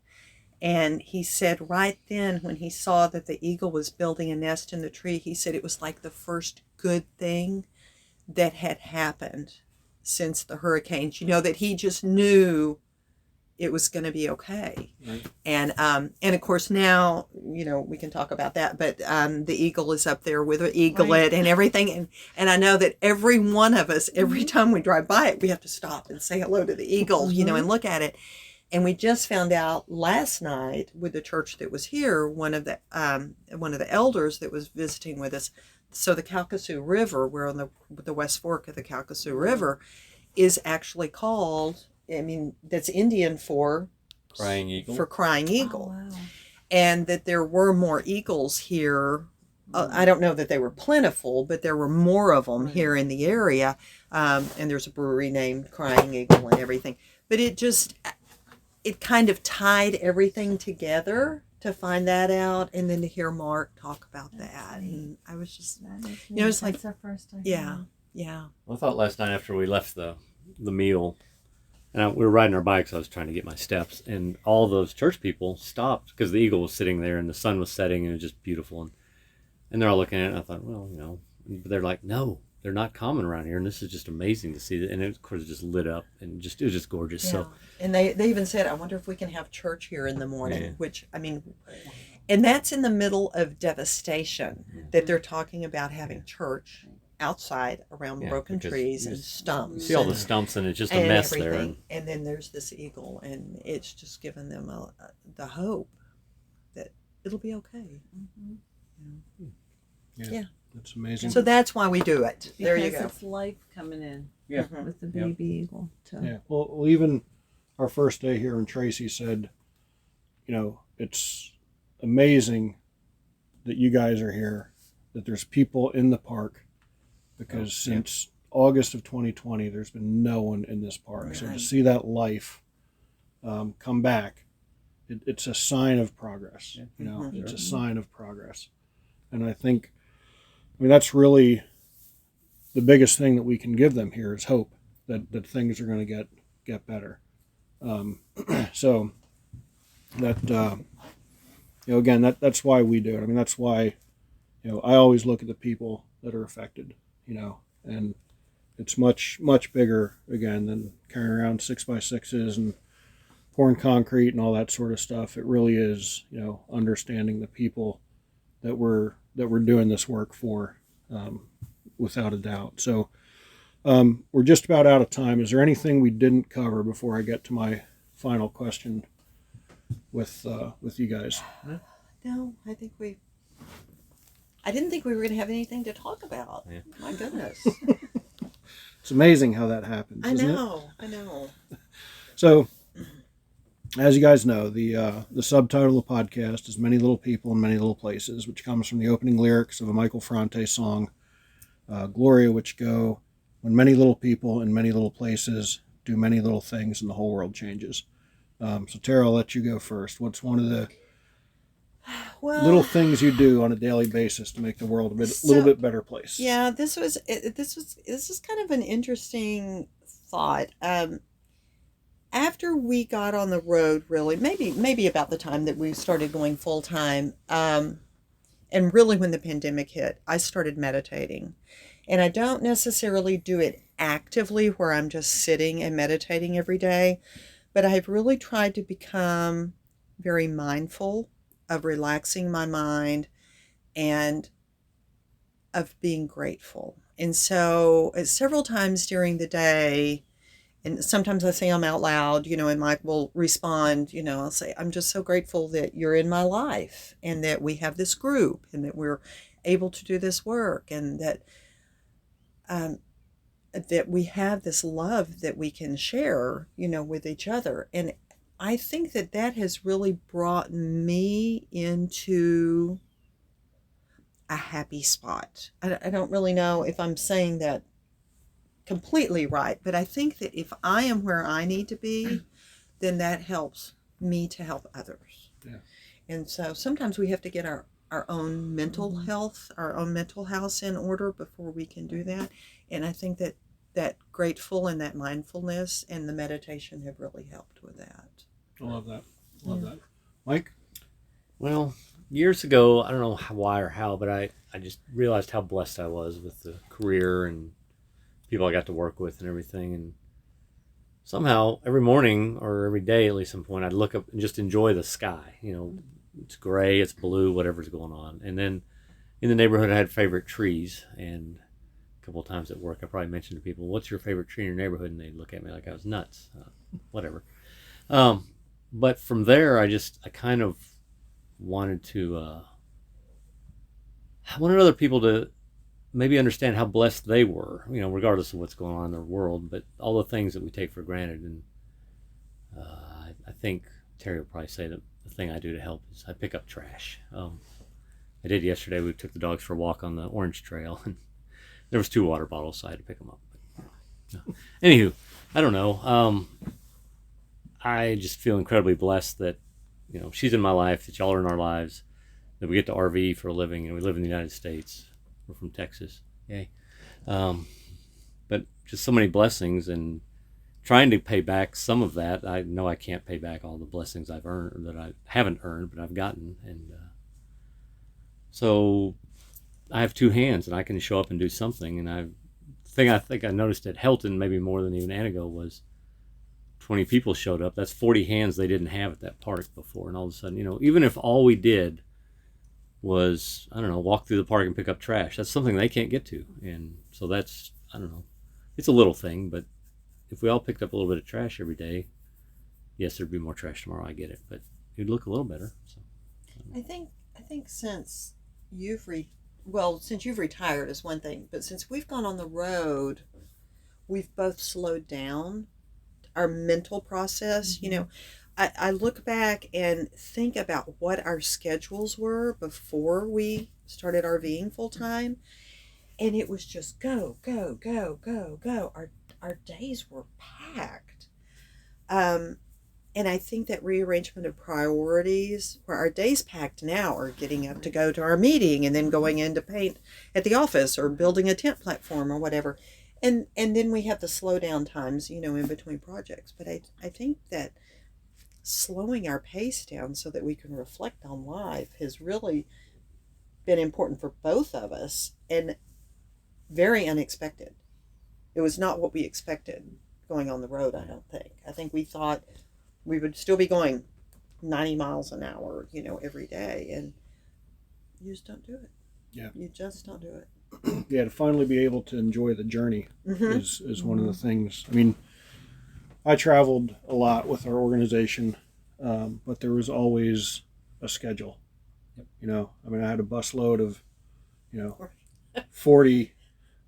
And he said right then when he saw that the eagle was building a nest in the tree, he said it was like the first good thing that had happened since the hurricanes, you know, that he just knew it was going to be okay. Right. And of course now, we can talk about that. But the eagle is up there with an eaglet and everything. And I know that every one of us, every time we drive by it, we have to stop and say hello to the eagle, and look at it. And we just found out last night with the church that was here, one of the elders that was visiting with us. So the Calcasieu River, we're on the West Fork of the Calcasieu River, is actually called, that's Indian for Crying eagle. For crying eagle. Oh, wow. And that there were more eagles here. I don't know that they were plentiful, but there were more of them here in the area. And there's a brewery named Crying Eagle and everything. But it kind of tied everything together to find that out, and then to hear Mark talk about that. And I was just, it's like, that's our first time. yeah. Well, I thought last night after we left the meal, and we were riding our bikes, I was trying to get my steps, and all those church people stopped because the eagle was sitting there and the sun was setting and it was just beautiful. And they're all looking at it, and I thought, well, but they're like, no, they're not common around here, and this is just amazing to see. And it, of course, just lit up, and it was just gorgeous. Yeah. So, and they even said, I wonder if we can have church here in the morning, Yeah. which, and that's in the middle of devastation that they're talking about having church outside around broken trees and stumps. you see all the stumps, and it's just a and mess everything. there. And then there's this eagle, and it's just given them the hope that it'll be okay. Yeah. That's amazing. So that's why we do it. There you Because go. it's life coming in Yeah. with the baby eagle. So. Yeah. Well, even our first day here, and Tracy said, it's amazing that you guys are here, that there's people in the park, because since August of 2020, there's been no one in this park. So to see that life come back, it's a sign of progress. It's a sign of progress. And I think, that's really the biggest thing that we can give them here is hope that things are going to get better. So that, again, that's why we do it. That's why, I always look at the people that are affected, and it's much, much bigger, again, than carrying around 6x6s and pouring concrete and all that sort of stuff. It really is, understanding the people that we're doing this work for, without a doubt. So we're just about out of time. Is there anything we didn't cover before I get to my final question with you guys? No, I didn't think we were going to have anything to talk about. Yeah. My goodness. It's amazing how that happens. I isn't know. So, as you guys know, the subtitle of the podcast is Many Little People in Many Little Places, which comes from the opening lyrics of a Michael Franti song, Gloria, which go, when many little people in many little places do many little things and the whole world changes. So, Tara, I'll let you go first. What's one of the little things you do on a daily basis to make the world a little bit better place? Yeah, this is kind of an interesting thought. After we got on the road, really, maybe about the time that we started going full time, and really when the pandemic hit, I started meditating. And I don't necessarily do it actively where I'm just sitting and meditating every day, but I've really tried to become very mindful of relaxing my mind and of being grateful. And so several times during the day, and sometimes I say them out loud, and Mike will respond, I'll say, I'm just so grateful that you're in my life and that we have this group and that we're able to do this work, and that that we have this love that we can share, with each other. And I think that has really brought me into a happy spot. I don't really know if I'm saying that completely right, but I think that if I am where I need to be, then that helps me to help others. Yeah. And so sometimes we have to get our own mental health, our own mental house in order before we can do that. And I think that grateful and that mindfulness and the meditation have really helped with that. I love that. That. Mike? Well, years ago, I don't know why or how, but I just realized how blessed I was with the career and people I got to work with and everything. And somehow every morning or every day, at least some point, I'd look up and just enjoy the sky, it's gray, it's blue, whatever's going on. And then in the neighborhood, I had favorite trees, and a couple of times at work, I probably mentioned to people, "What's your favorite tree in your neighborhood?" And they'd look at me like I was nuts. Whatever. But from there, I kind of wanted to, I wanted other people to maybe understand how blessed they were, regardless of what's going on in their world, but all the things that we take for granted. And I think Terry will probably say that the thing I do to help is I pick up trash. I did yesterday. We took the dogs for a walk on the Orange Trail, and there was 2 water bottles, so I had to pick them up. But, anywho, I don't know. I just feel incredibly blessed that, she's in my life, that y'all are in our lives, that we get to RV for a living, and we live in the United States. We're from Texas. Yay. But just so many blessings, and trying to pay back some of that. I know I can't pay back all the blessings I've earned, or that I haven't earned, but I've gotten. And so I have 2 hands, and I can show up and do something. And I think I noticed at Helton, maybe more than even Antigo, was 20 people showed up. That's 40 hands they didn't have at that park before. And all of a sudden, even if all we did was, I don't know, walk through the park and pick up trash, that's something they can't get to. And so that's, I don't know, it's a little thing, but if we all picked up a little bit of trash every day, yes, there'd be more trash tomorrow, I get it, but it'd look a little better. So I think since you've since you've retired is one thing, but since we've gone on the road, we've both slowed down our mental process. I look back and think about what our schedules were before we started RVing full time, and it was just go, go, go, go, go. Our days were packed. And I think that rearrangement of priorities, where our days packed now are getting up to go to our meeting and then going in to paint at the office or building a tent platform or whatever. And then we have the slow down times, in between projects. But I think that slowing our pace down so that we can reflect on life has really been important for both of us, and very unexpected. It was not what we expected going on the road, I don't think. I think we thought we would still be going 90 miles an hour, every day, and you just don't do it. Yeah. You just don't do it. Yeah, to finally be able to enjoy the journey is one of the things. I mean, I traveled a lot with our organization, but there was always a schedule. Yep. I had a busload of, 40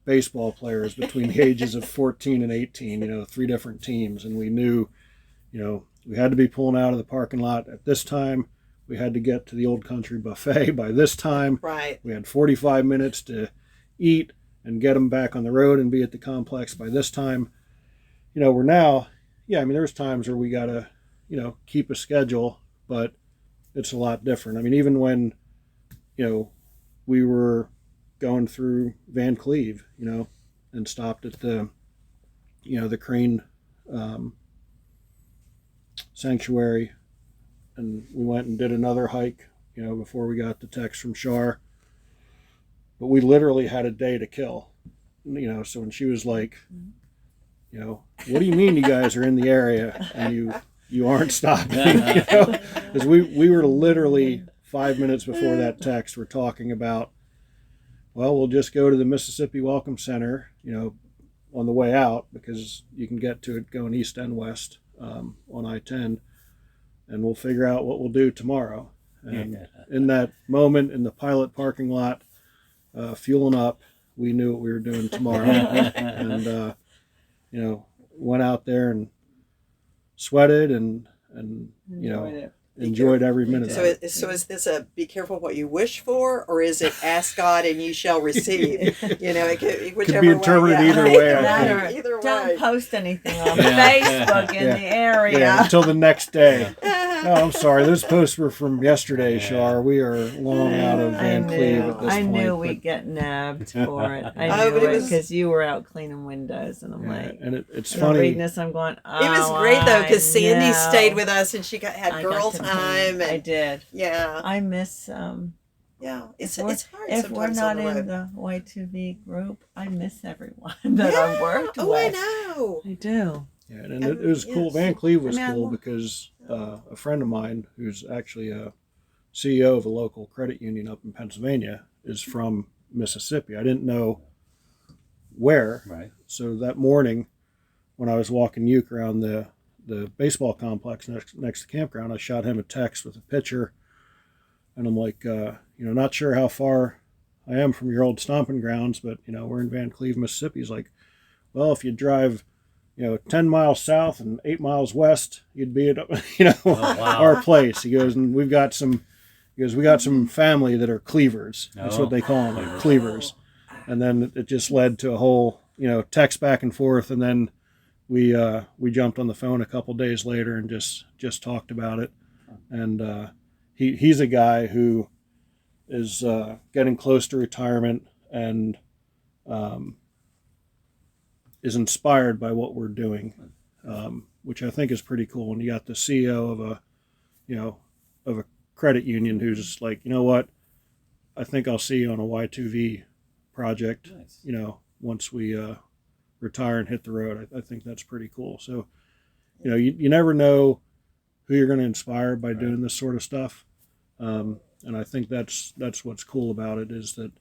baseball players between the ages of 14 and 18, 3 different teams. And we knew, we had to be pulling out of the parking lot at this time. We had to get to the Old Country Buffet by this time. Right. We had 45 minutes to eat and get them back on the road and be at the complex by this time. We're now, there's times where we got to, keep a schedule, but it's a lot different. Even when, we were going through Vancleave, and stopped at the, the Crane Sanctuary, and we went and did another hike, before we got the text from Shar. But we literally had a day to kill, so when she was like, what do you mean you guys are in the area and you aren't stopping? Because we were literally 5 minutes before that text, we're talking about, well, we'll just go to the Mississippi Welcome Center, on the way out, because you can get to it going east and west on I-10, and we'll figure out what we'll do tomorrow. And in that moment in the pilot parking lot, fueling up, we knew what we were doing tomorrow. And, went out there and sweated and enjoyed every minute of it. So is this a be careful what you wish for, or is it ask God and you shall receive? It could be interpreted either way. Either way. Don't post anything on Facebook in the area. Yeah, until the next day. No, I'm sorry. Those posts were from yesterday, Shar. We are long out of Vancleave at this point. I knew we'd get nabbed for it. I knew it because you were out cleaning windows, and I'm like, and it's funny. Reading this, I'm going, oh, it was great though, because Sandy stayed with us and she had girl time. I did. Yeah. I miss. It's hard. If we're not in the Y2V group, I miss everyone that I worked with. Oh, I know. I do. Yeah, and it was cool. Vancleave was cool because a friend of mine who's actually a CEO of a local credit union up in Pennsylvania is from Mississippi. I didn't know where. Right. So that morning when I was walking Uke around the baseball complex next to the campground, I shot him a text with a picture. And I'm like, not sure how far I am from your old stomping grounds, but, we're in Vancleave, Mississippi. He's like, well, if you drive, 10 miles south and 8 miles west, you'd be at, wow. our place. He goes, and we got some family that are cleavers. That's what they call them, cleavers. And then it just led to a whole, text back and forth. And then we jumped on the phone a couple days later and just talked about it. And he's a guy who is getting close to retirement and is inspired by what we're doing, which I think is pretty cool. And you got the CEO of a credit union who's just like, you know what, I think I'll see you on a Y2V project. Nice. Once we retire and hit the road. I think that's pretty cool. So, you never know who you're going to inspire by doing this sort of stuff. And I think that's what's cool about it is that,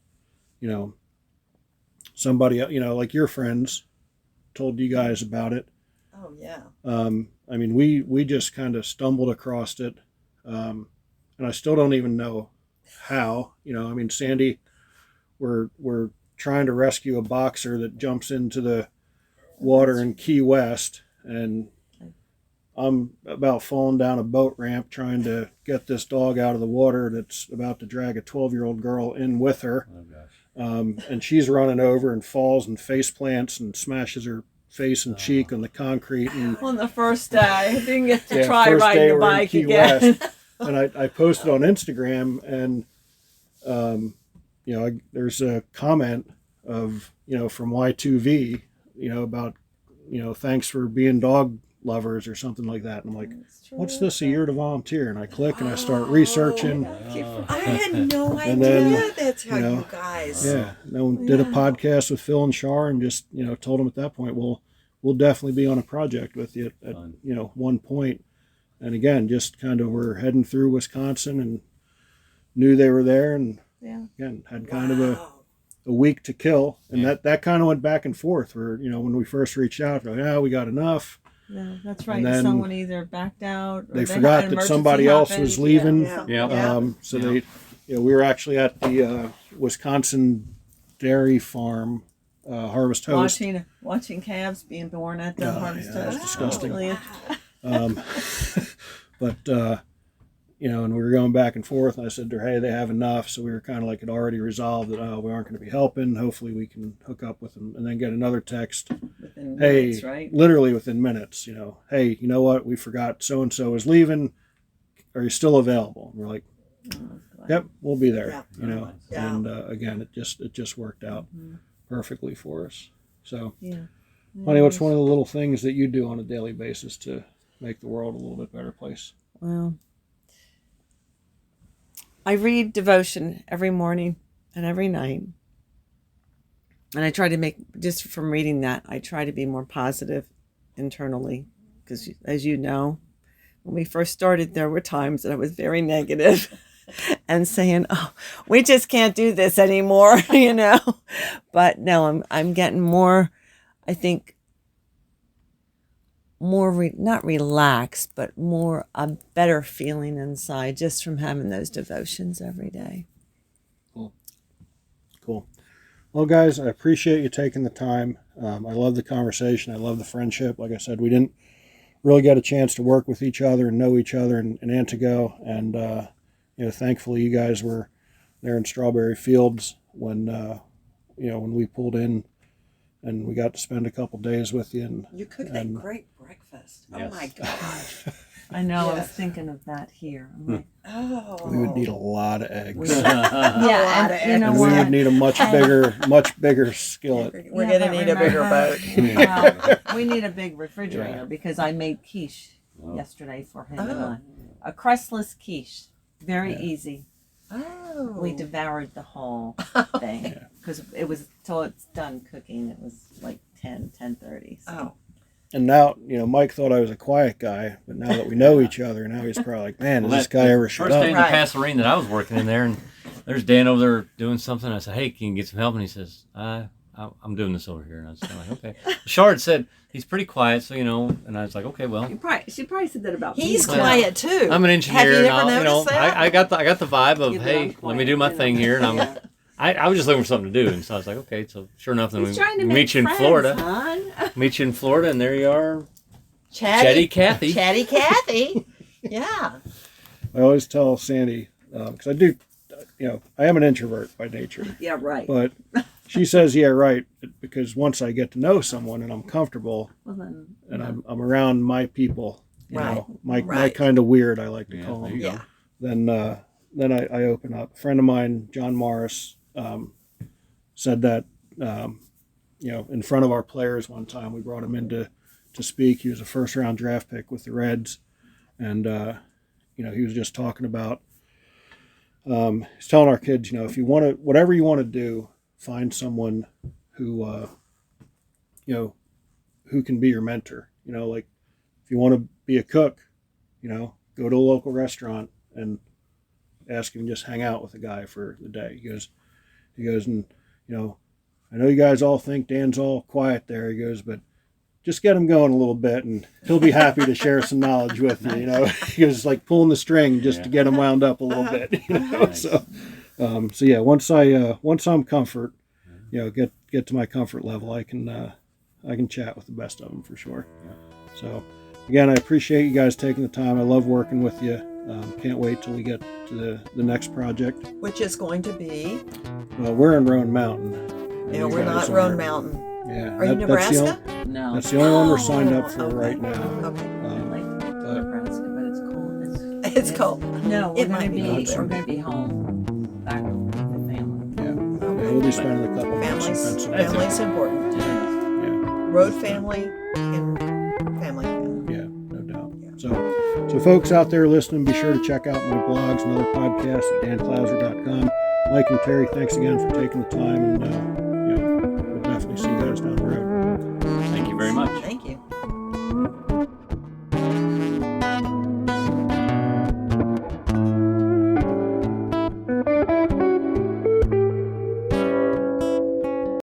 somebody, like your friends told you guys about it. Oh yeah. We just kind of stumbled across it. And I still don't even know how, Sandy, we're trying to rescue a boxer that jumps into the water in Key West, and I'm about falling down a boat ramp trying to get this dog out of the water that's about to drag a 12-year-old girl in with her. Oh gosh. And she's running over and falls and face plants and smashes her face and cheek on the concrete. And On the first day, I didn't get to yeah, try first riding day a we're in bike Key again. West. And I posted on Instagram, and there's a comment of from Y2V, about thanks for being dog lovers or something like that. And I'm like, what's this, a year to volunteer? And I click and I start researching. I had no And idea then, that's how you guys. Yeah, then did a podcast with Phil and Shar, and just told them at that point, we'll definitely be on a project with you at one point. And again, just kind of we're heading through Wisconsin and knew they were there, and again had kind of a week to kill, and that kind of went back and forth. Where when we first reached out, we're like, we got enough. Yeah, that's right. And then someone either backed out, or they had forgot an that emergency somebody else happen. was leaving. Yeah. They, we were actually at the Wisconsin dairy farm Harvest Host. Watching calves being born at the Harvest yeah, Host. it's disgusting. Really But and we were going back and forth, and I said to her, hey, they have enough. So we were kind of like, it already resolved that we aren't going to be helping. Hopefully we can hook up with them. And then get another text, within hey, minutes, right? literally within minutes, hey, you know what, we forgot so-and-so is leaving. Are you still available? And we're like, yep, we'll be there. Yeah. And again, it just worked out perfectly for us. So, Yeah. honey, what's one of the little things that you do on a daily basis to make the world a little bit better place? Well, I read devotion every morning and every night. And I try to just from reading that, I try to be more positive internally. Because as you know, when we first started, there were times that I was very negative and saying, we just can't do this anymore, But no, I'm getting more, I think, more not relaxed, but a better feeling inside just from having those devotions every day. Cool. Well, guys, I appreciate you taking the time. I love the conversation. I love the friendship. Like I said, we didn't really get a chance to work with each other and know each other in Antigo, and thankfully you guys were there in Strawberry Fields when we pulled in. And we got to spend a couple days with you. And you cooked that great breakfast. Yes. Oh my gosh. I know. I was Yes. thinking of that here. I'm like, we would need a lot of eggs. yeah, and you know And what? we would need a much bigger skillet. We're Yeah, gonna but need a bigger remember- boat. Well, we need a big refrigerator because I made quiche yesterday for him and I. A crustless quiche. Very easy. Oh. We devoured the whole thing because it was till it's done cooking. It was like 10:30. So. Oh. now, Mike thought I was a quiet guy, but now that we know each other, now he's probably like, man, does this guy ever shut First day up? in the Pasadena that I was working in there, and there's Dan over there doing something. I said, hey, can you get some help? And he says, I'm doing this over here. And I was kind of like, okay. Shard said he's pretty quiet, so and I was like, okay, well. She probably said that about me. He's quiet too. I'm an engineer. Have you ever and noticed that? I got the vibe of, hey, let me do my thing here, and I was just looking for something to do, and so I was like, okay. So sure enough, then we meet you in Florida. Meet you in Florida, and there you are, Chatty Cathy. Chatty Cathy. Yeah. I always tell Sandy, because I do, I am an introvert by nature. Yeah, right. But she says, yeah, right, because once I get to know someone and I'm comfortable, and I'm around my people, my kind of weird, I like to call them. Yeah. Then I open up. A friend of mine, John Morris, said that, in front of our players one time, we brought him in to speak. He was a first-round draft pick with the Reds, and he was just talking about. He's telling our kids, if you want to, whatever you want to do, find someone who, who can be your mentor. Like if you want to be a cook, go to a local restaurant and ask him to just hang out with a guy for the day. He goes, and I know you guys all think Dan's all quiet there. He goes, but just get him going a little bit, and he'll be happy to share some knowledge with you. He was like pulling the string just to get him wound up a little bit. Nice. So yeah, once I'm comfort, get to my comfort level, I can chat with the best of them for sure. So again, I appreciate you guys taking the time. I love working with you. Can't wait till we get to the next project, Which is going to be. Well, we're in Roan Mountain. Yeah, we're not Roan Mountain. Yeah. Are you Nebraska? No. That's the only one we're signed up for okay. right now. Okay. Like Nebraska, but it's cold. It's cold. No, It might be cold. we're gonna be home back with the family. Yeah, we'll be spending a couple months in Pennsylvania. Family's important. Yeah, Road family and family. yeah, no doubt. So folks out there listening, be sure to check out my blogs and other podcasts at danclouser.com. Mike and Terry, thanks again for taking the time, and we'll definitely see you guys down the road. Thank you very much.